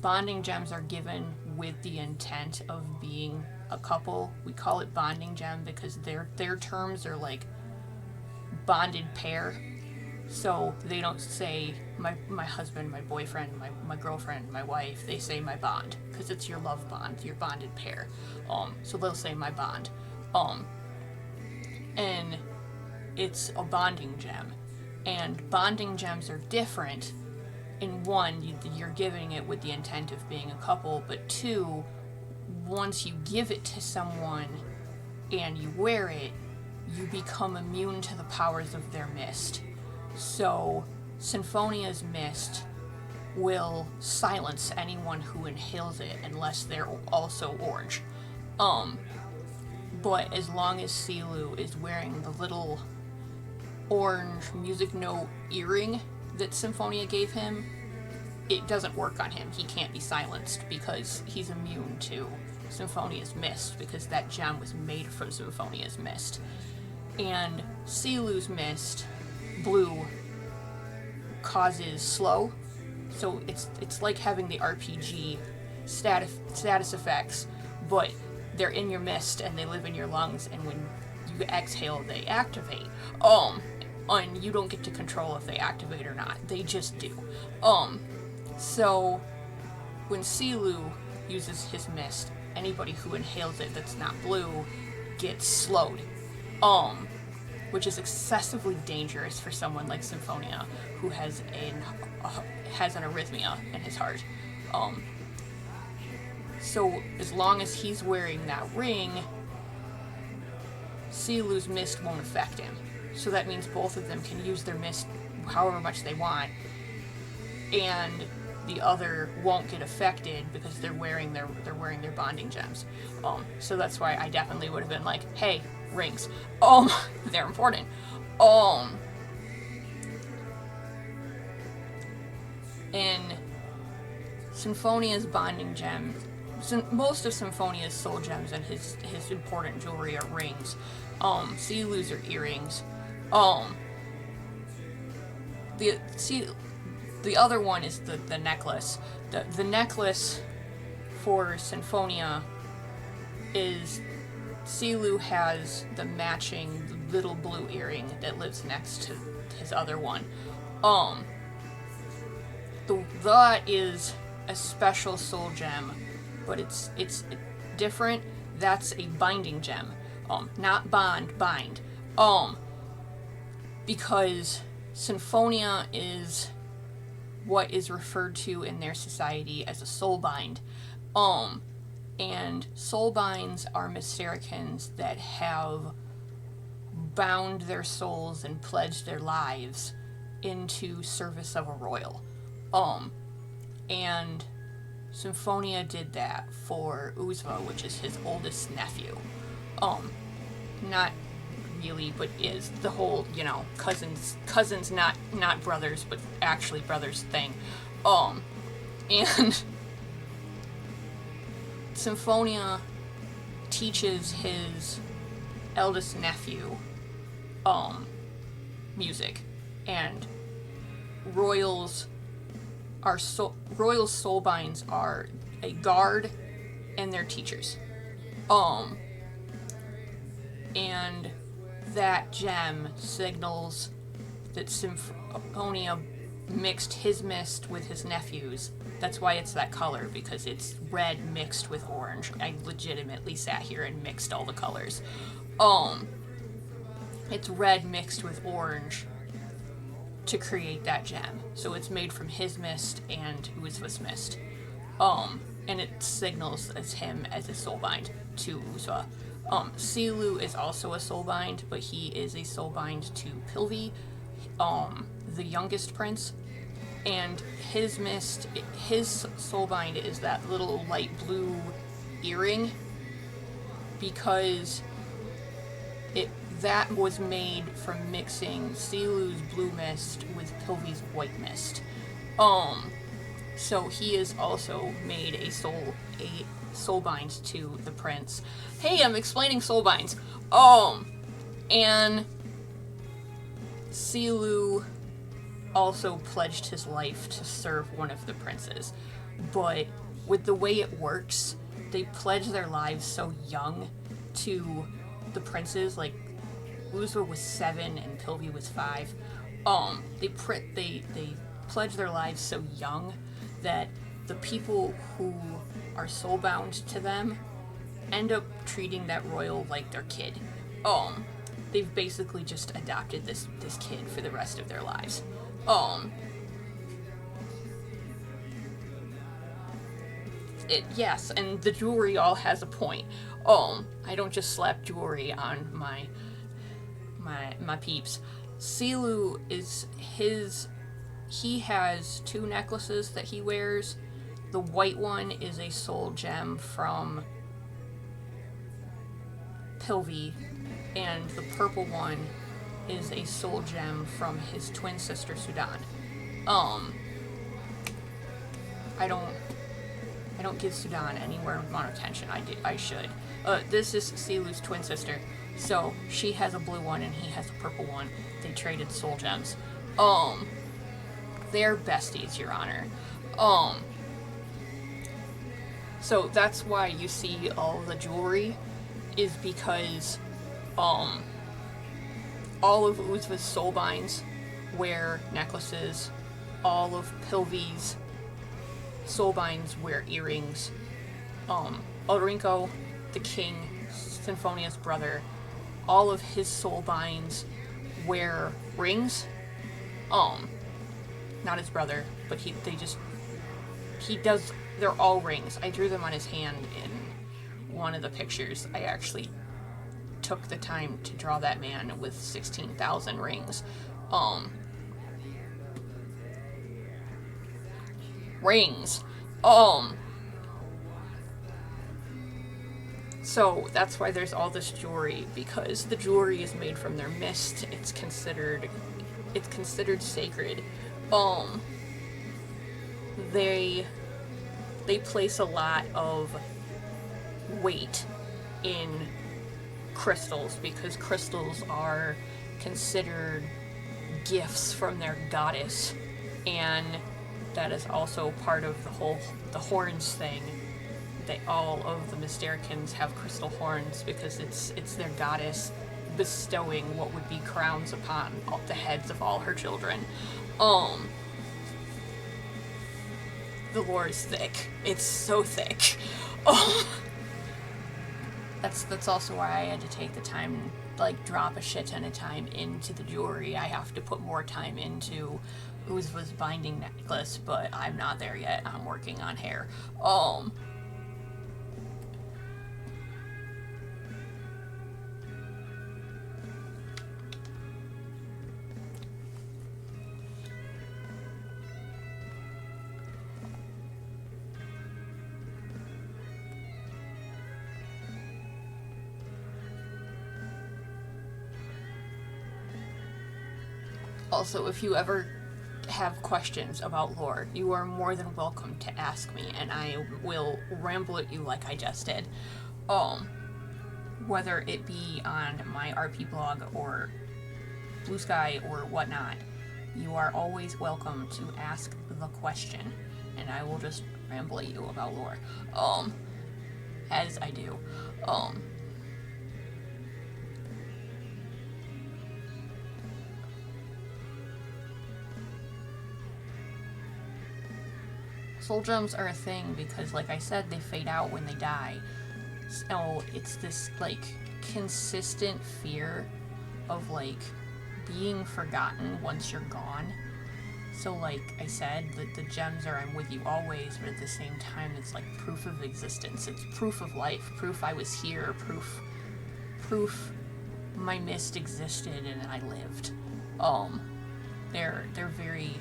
bonding gems are given with the intent of being a couple. We call it bonding gem because their terms are like bonded pair. So they don't say my husband, my boyfriend, my girlfriend, my wife. They say my bond, because it's your love bond, your bonded pair. So they'll say my bond. And it's a bonding gem. And bonding gems are different. In one, you're giving it with the intent of being a couple, but two, once you give it to someone and you wear it, you become immune to the powers of their mist. So, Sinfonia's mist will silence anyone who inhales it unless they're also orange. But as long as Silu is wearing the little orange music note earring that Symphonia gave him, it doesn't work on him. He can't be silenced because he's immune to Symphonia's mist, because that gem was made from Symphonia's mist. And Silu's mist, blue, causes slow, so it's like having the RPG status effects, but they're in your mist and they live in your lungs, and when you exhale they activate. And you don't get to control if they activate or not, they just do. So when Silu uses his mist, anybody who inhales it that's not blue gets slowed. Which is excessively dangerous for someone like Symphonia, who has an arrhythmia in his heart. So as long as he's wearing that ring, Silu's mist won't affect him. So that means both of them can use their mist however much they want, and the other won't get affected because they're wearing their bonding gems. So that's why I definitely would have been like, hey, rings. They're important. And Symphonia's bonding gem, most of Symphonia's soul gems and his important jewelry are rings. Silu's are earrings, Um, the other one is the necklace. The necklace for Symphonia is Silu has the matching little blue earring that lives next to his other one. The is a special soul gem, but it's different. That's a binding gem. Not bond, bind. Because Symphonia is what is referred to in their society as a soul bind. And soul binds are Mystericans that have bound their souls and pledged their lives into service of a royal. And Symphonia did that for Uzva, which is his oldest nephew. Not really, but is the whole, cousins not brothers, but actually brothers thing. And Symphonia teaches his eldest nephew music, and royals soulbinds are a guard and their teachers. And that gem signals that Symphonia mixed his mist with his nephew's. That's why it's that color, because it's red mixed with orange. I legitimately sat here and mixed all the colors. It's red mixed with orange to create that gem. So it's made from his mist and Uzva's mist. And it signals as him as a soulbind to Uzva. Silu is also a soulbind, but he is a soulbind to Pilvi, the youngest prince. And his mist, his soulbind is that little light blue earring, because that was made from mixing Silu's blue mist with Pilvi's white mist. So he is also made a soulbind to the prince. Hey, I'm explaining soulbinds. And Silu also pledged his life to serve one of the princes. But with the way it works, they pledge their lives so young to the princes. Like, Uzva was 7 and Pilvi was 5. They pledge their lives so young that the people who are soulbound to them end up treating that royal like their kid. They've basically just adopted this kid for the rest of their lives. Yes, and the jewelry all has a point. I don't just slap jewelry on my peeps. Silu he has 2 necklaces that he wears. The white one is a soul gem from Pilvi, and the purple one is a soul gem from his twin sister Sudan. I don't give Sudan anywhere amount of attention. I should. This is Silu's twin sister, so she has a blue one and he has a purple one. They traded soul gems. They're besties, Your Honor. So that's why you see all the jewelry, is because all of Uzva's soulbinds wear necklaces. All of Pilvi's soulbinds wear earrings. Ulrinko, the king, Symphonia's brother, all of his soulbinds wear rings. Not his brother, but they're all rings. I drew them on his hand in one of the pictures. I actually took the time to draw that man with 16,000 rings. Rings. So that's why there's all this jewelry, because the jewelry is made from their mist. It's considered sacred. They place a lot of weight in crystals, because crystals are considered gifts from their goddess, and that is also part of the horns thing. All of the Mystericans have crystal horns because it's their goddess bestowing what would be crowns upon the heads of all her children. The lore is thick. It's so thick. That's also why I had to take the time, like, drop a shit ton of time into the jewelry. I have to put more time into Uzva's binding necklace, but I'm not there yet. I'm working on hair. Also, if you ever have questions about lore, you are more than welcome to ask me, and I will ramble at you like I just did. Whether it be on my RP blog or Blue Sky or whatnot, you are always welcome to ask the question, and I will just ramble at you about lore. As I do. Soul gems are a thing because, like I said, they fade out when they die. So it's this, like, consistent fear of, like, being forgotten once you're gone. So, like I said, the gems are I'm with you always, but at the same time, it's like proof of existence. It's proof of life. Proof I was here. Proof my mist existed and I lived. They're very,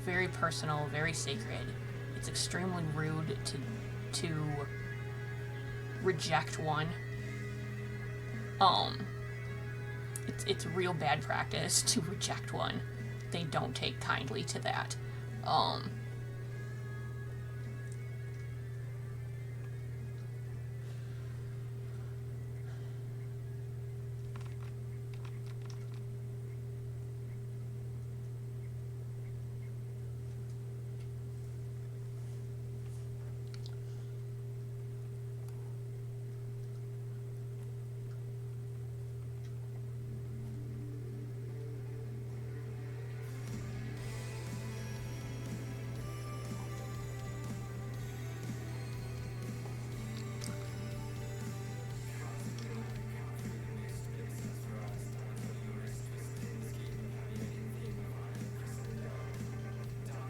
very personal, very sacred. It's extremely rude to reject one. It's real bad practice to reject one. They don't take kindly to that.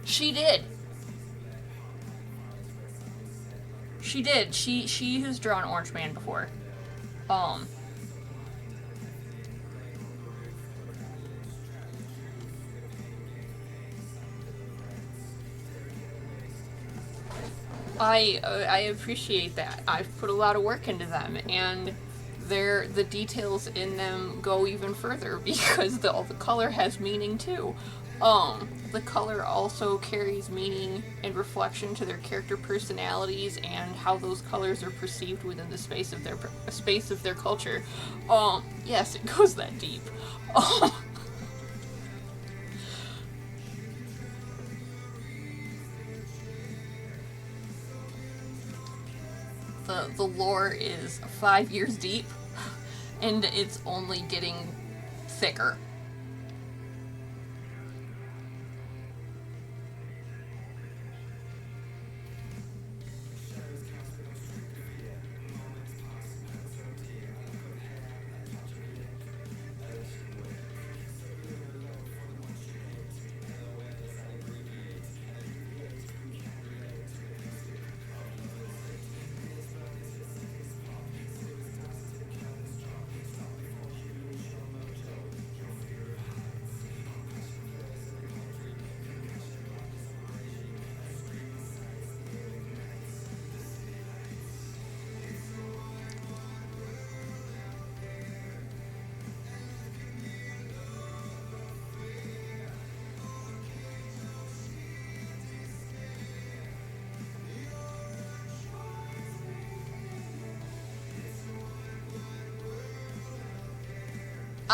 She did. She did. She has drawn Orange Man before. I appreciate that. I've put a lot of work into them, and the details in them go even further because all the color has meaning too. The color also carries meaning and reflection to their character personalities and how those colors are perceived within the space of their culture. Yes, it goes that deep. The lore is 5 years deep, and it's only getting thicker.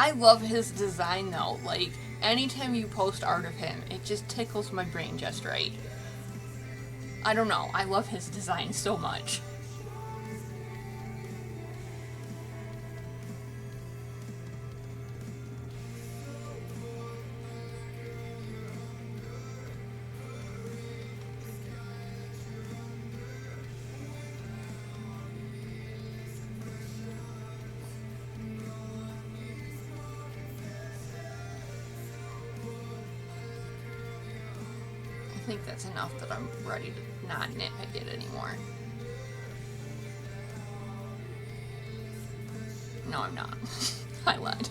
I love his design though. Like, anytime you post art of him, it just tickles my brain just right. I don't know. I love his design so much. I think that's enough that I'm ready to not nitpick it anymore. No, I'm not. I lied.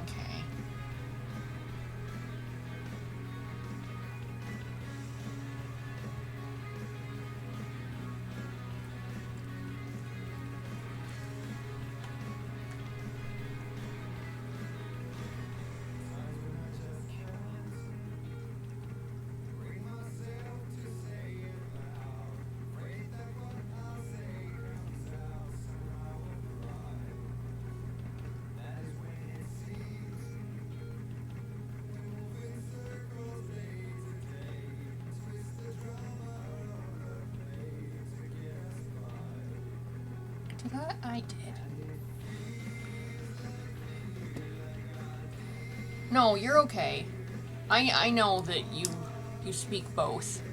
Okay. That I did. No, you're okay. I know that you speak both.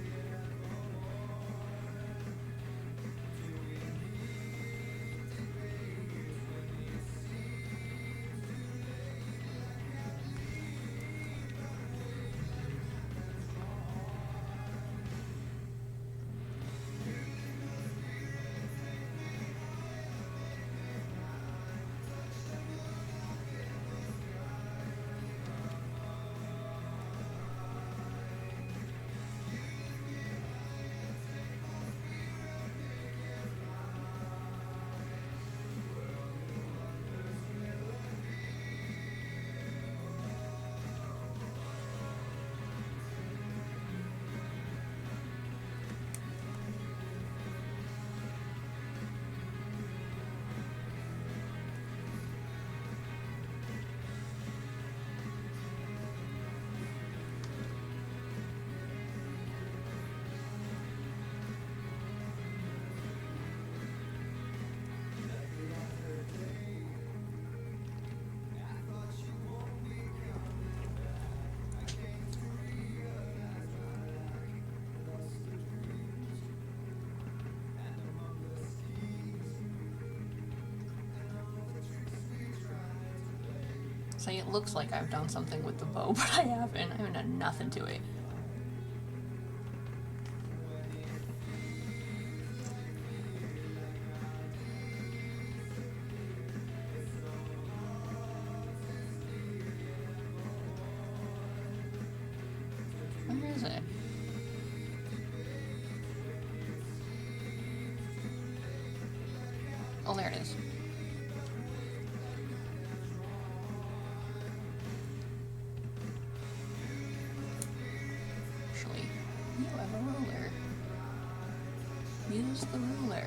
So it looks like I've done something with the bow, but I haven't. I haven't done nothing to it. Where is it? Oh, there it is. Actually, you have a ruler. Use the ruler.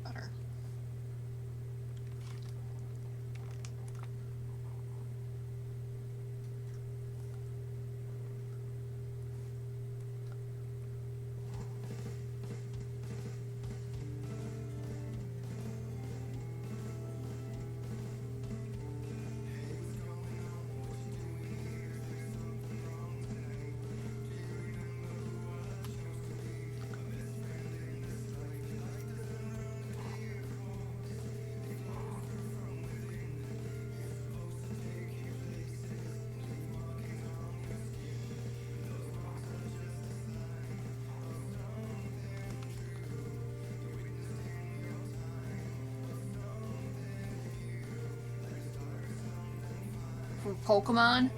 better. For Pokemon?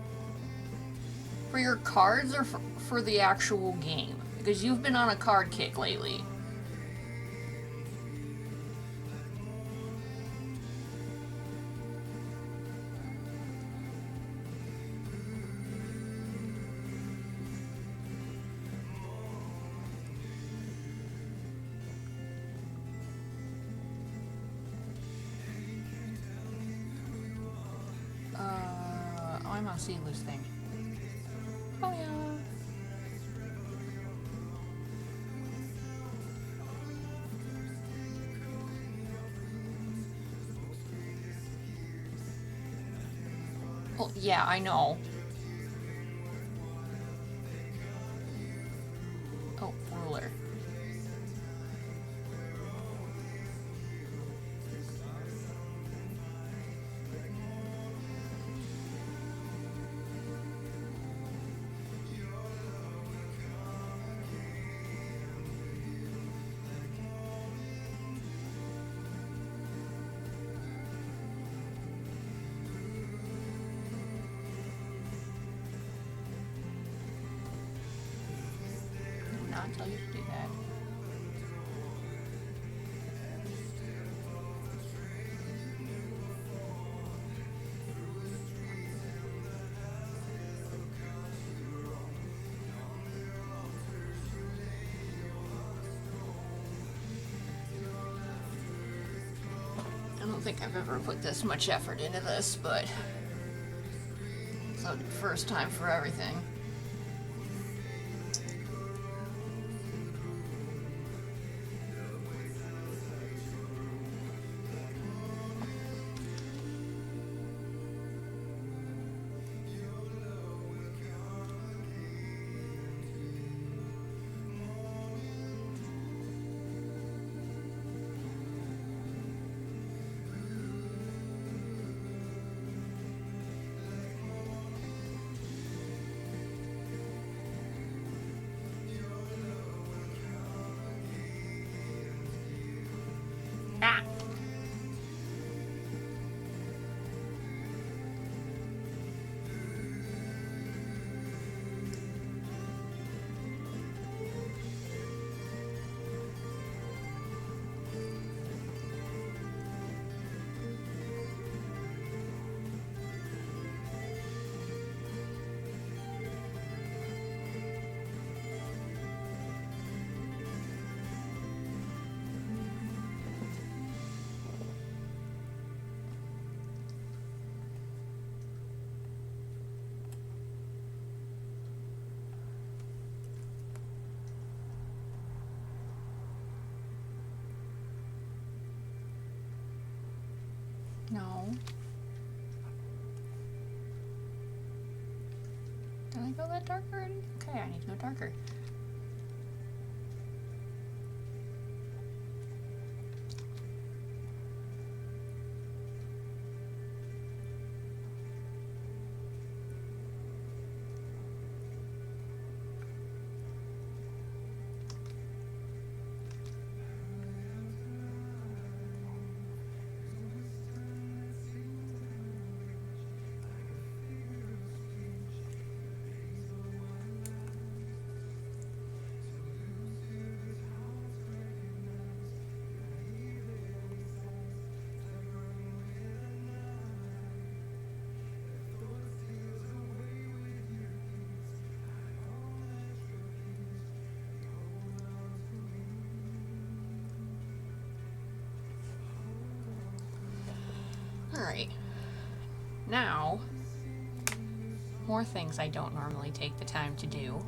For your cards or for the actual game? Because you've been on a card kick lately. Oh, I'm on Seedless thing. Oh yeah. Well, yeah, I know. Oh, ruler. Did not tell you to do that. I don't think I've ever put this much effort into this, but so first time for everything. Ah. No. Did I go that dark already? Okay, I need to go darker. Alright. Now, more things I don't normally take the time to do.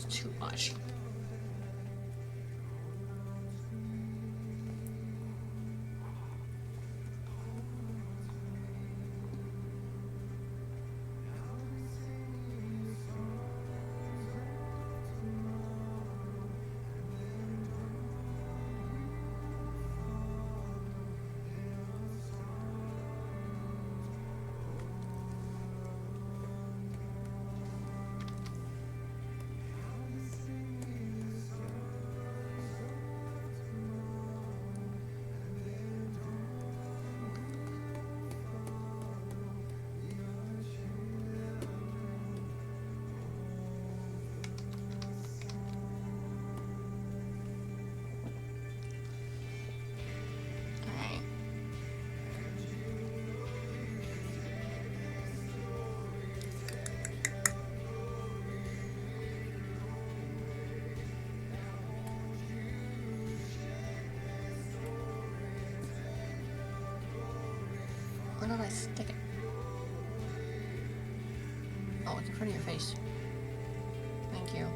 Too much. Where did I stick it? Oh, it's in front of your face. Thank you.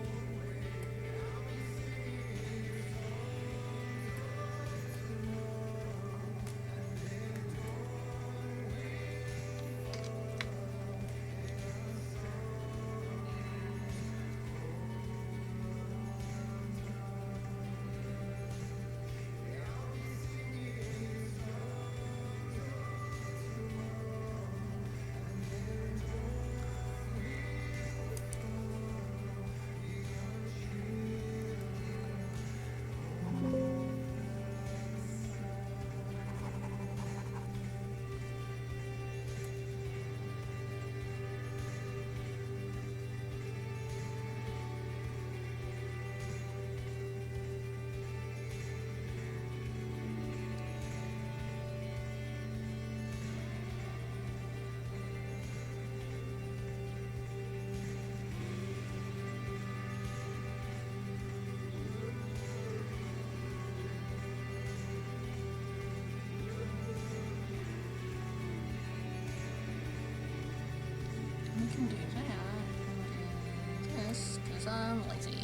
I can do that. This, because I'm lazy.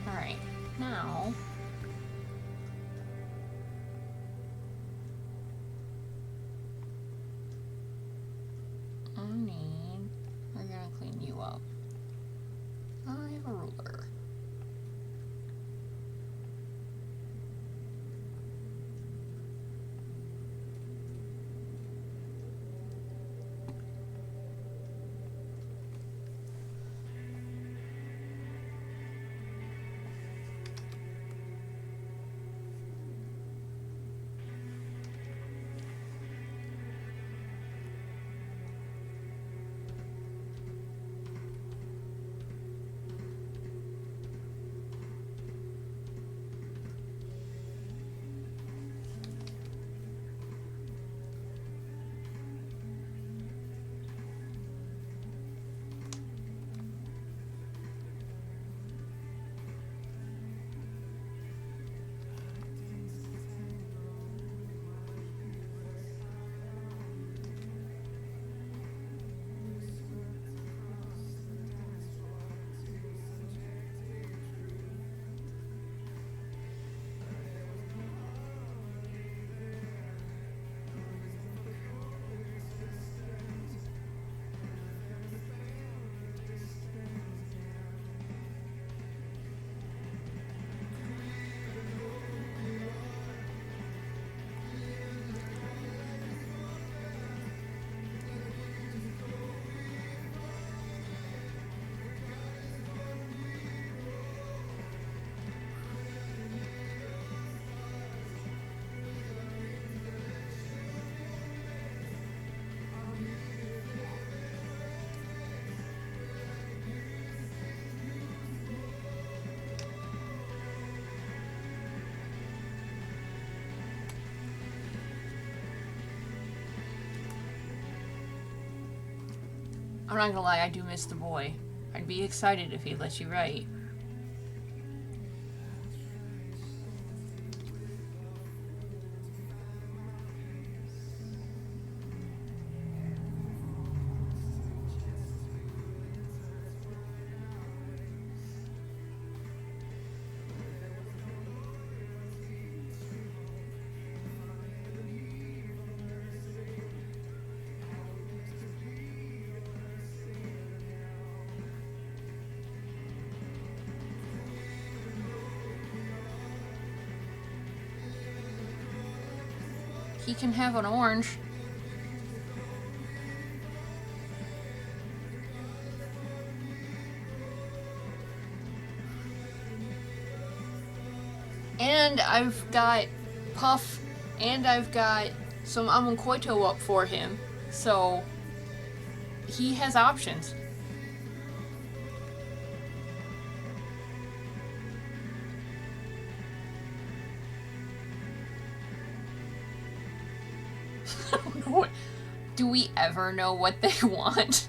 Alright, now we're gonna clean you up. I have a ruler. I'm not gonna lie, I do miss the boy. I'd be excited if he let you write. He can have an orange. And I've got Puff, and I've got some Amonkoito up for him. So, he has options. I don't know what... Do we ever know what they want?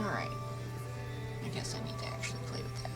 Alright. I guess I need to actually play with that.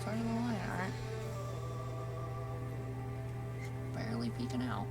Part of the line, alright. Barely peeking out.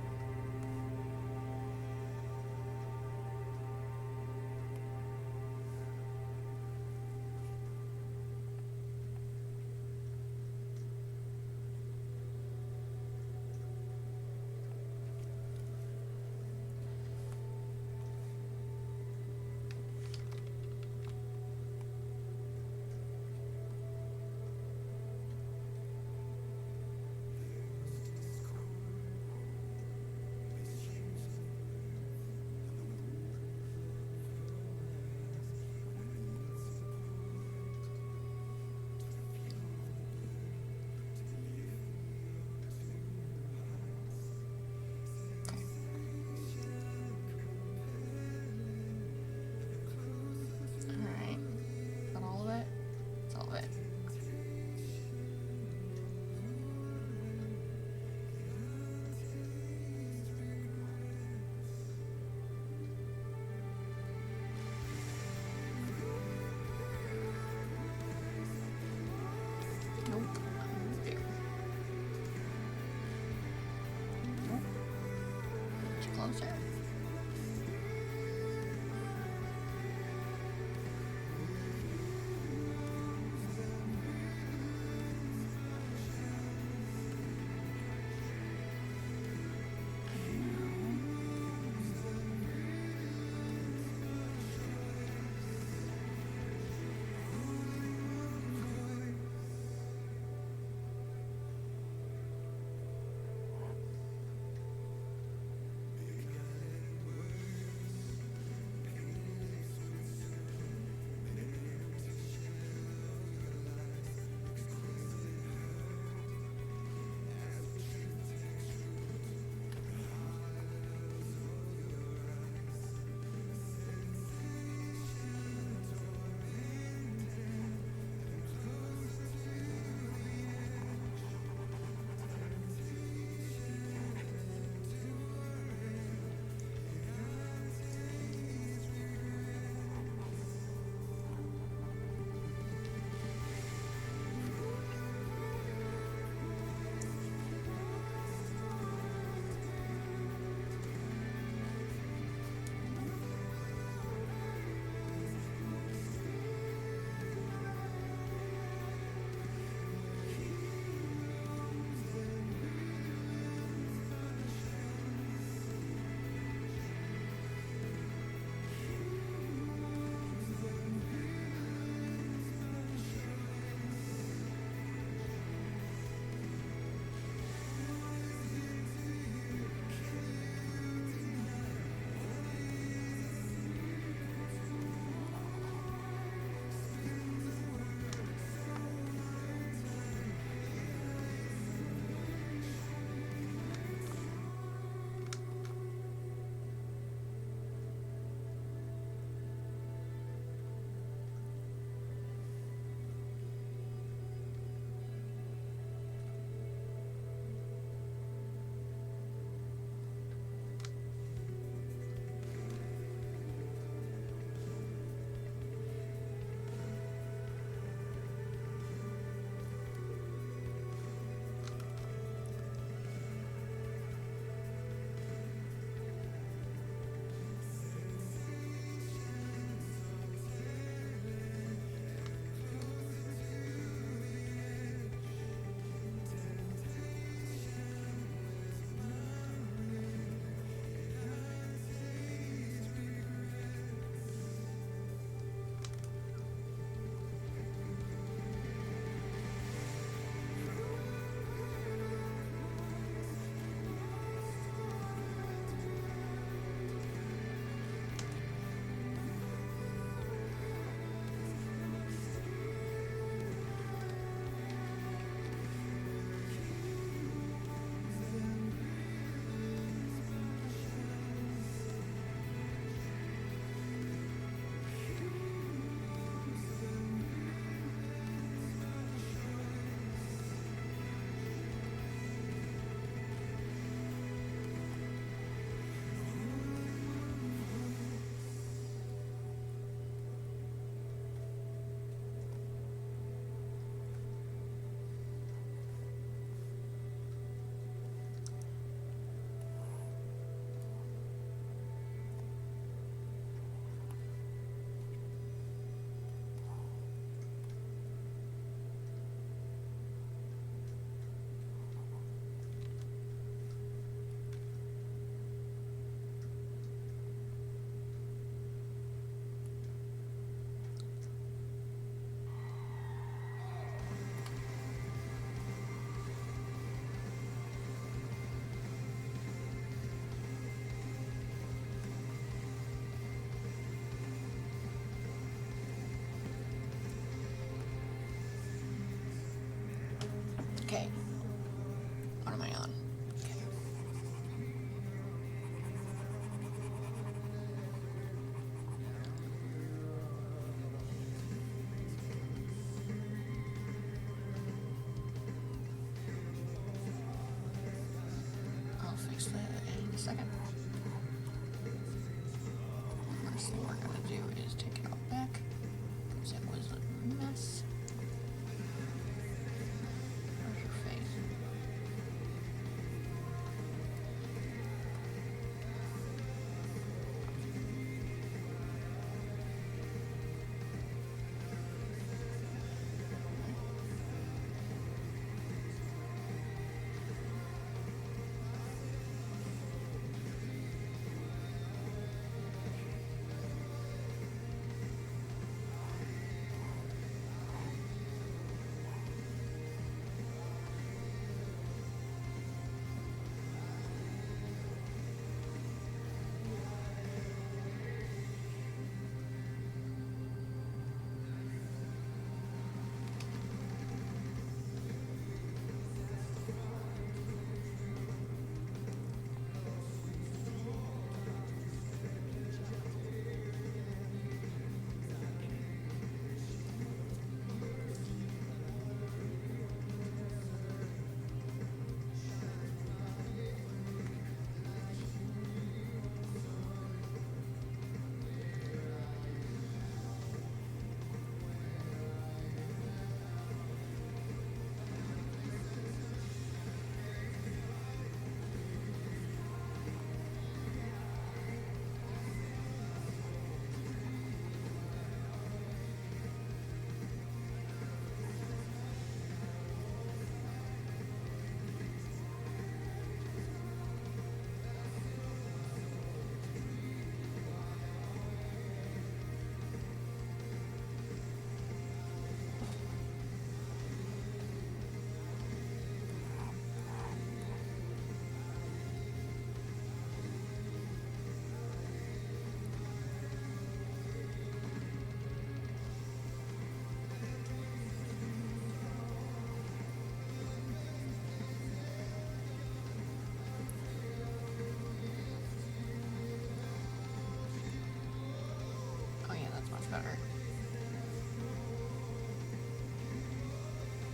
better.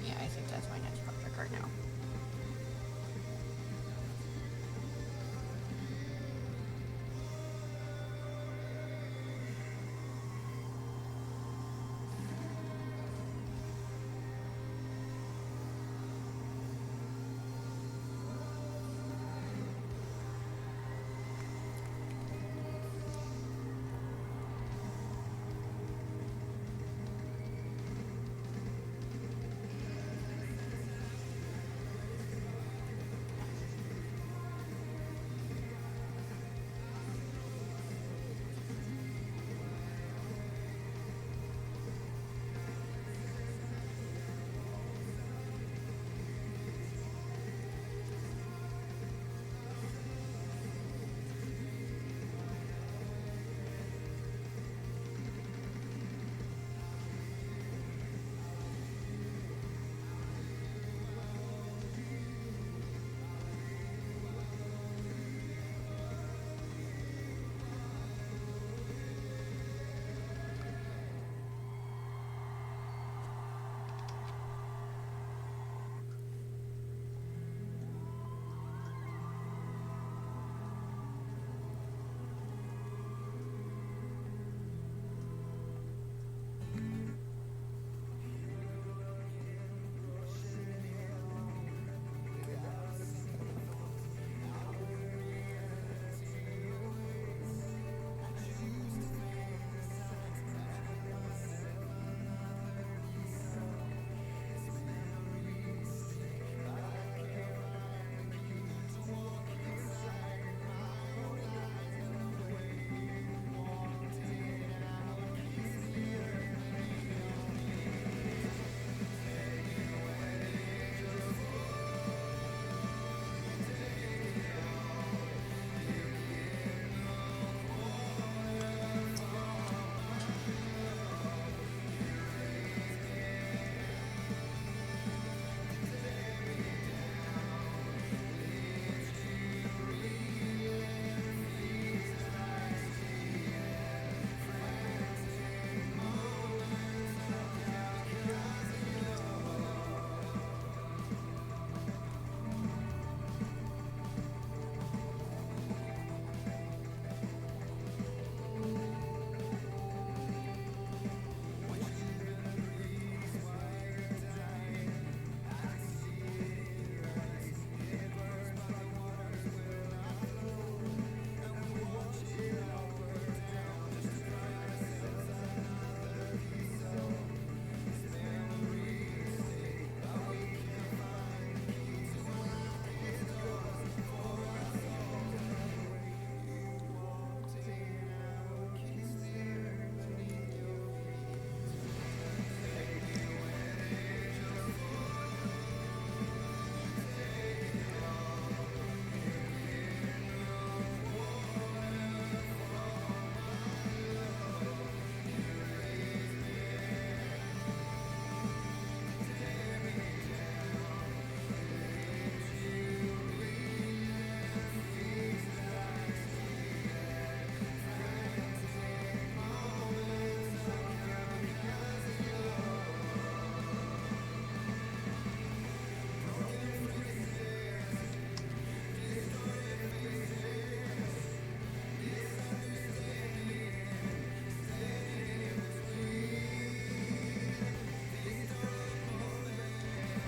Yeah, I think that's my next project right now.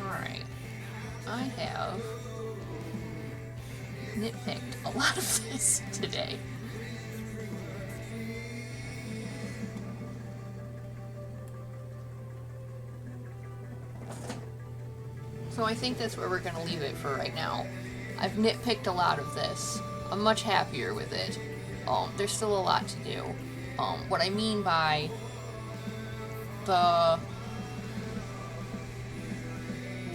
Alright. I have nitpicked a lot of this today. So I think that's where we're going to leave it for right now. I've nitpicked a lot of this. I'm much happier with it. There's still a lot to do. What I mean by the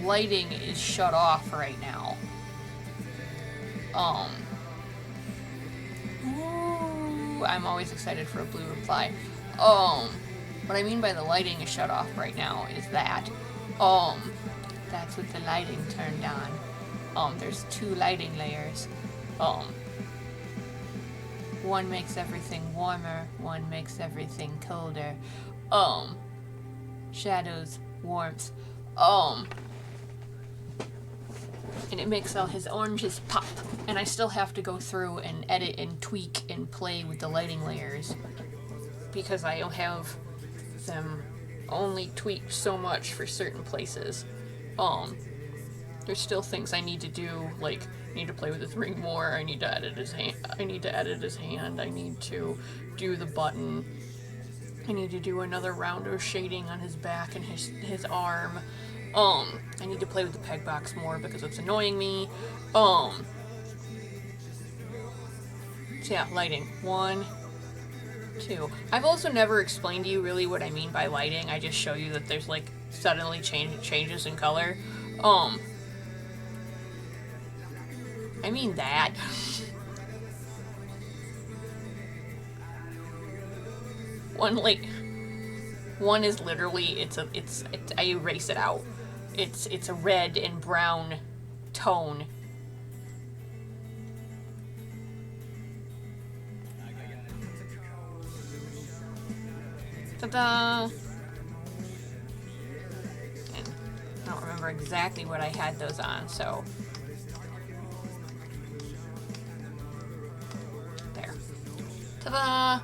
lighting is shut off right now. Ooh, I'm always excited for a blue reply. What I mean by the lighting is shut off right now is that, that's with the lighting turned on. There's two lighting layers. One makes everything warmer, one makes everything colder. Shadows, warmth. And it makes all his oranges pop. And I still have to go through and edit and tweak and play with the lighting layers because I have them only tweaked so much for certain places. There's still things I need to do, like I need to play with his ring more, I need to edit his hand, I need to do the button, I need to do another round of shading on his back and his arm. I need to play with the peg box more because it's annoying me. So yeah, lighting. 1, 2. I've also never explained to you really what I mean by lighting. I just show you that there's like suddenly changes in color. I mean that. One is literally I erase it out. It's a red and brown tone. Ta-da! And I don't remember exactly what I had those on, so there. Ta-da!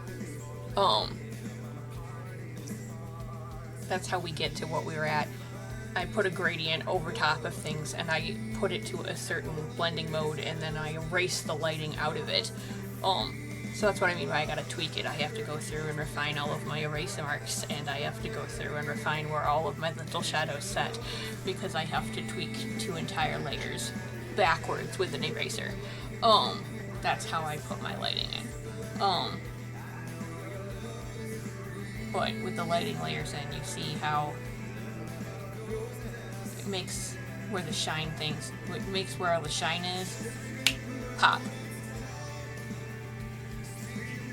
That's how we get to what we were at. I put a gradient over top of things and I put it to a certain blending mode and then I erase the lighting out of it. So that's what I mean by I gotta tweak it. I have to go through and refine all of my erase marks and I have to go through and refine where all of my little shadows set because I have to tweak 2 entire layers backwards with an eraser. That's how I put my lighting in. But with the lighting layers in, you see how it makes where the shine things, it makes where all the shine is, pop.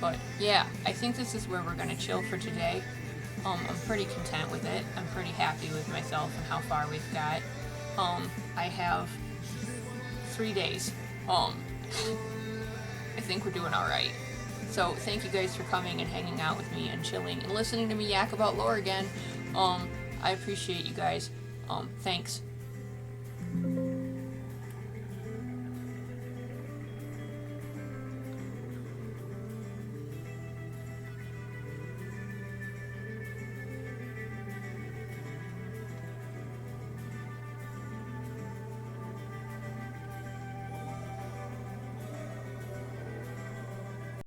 But yeah, I think this is where we're gonna chill for today. I'm pretty content with it. I'm pretty happy with myself and how far we've got. I have 3 days. I think we're doing alright. So thank you guys for coming and hanging out with me and chilling and listening to me yak about lore again. I appreciate you guys. Thanks.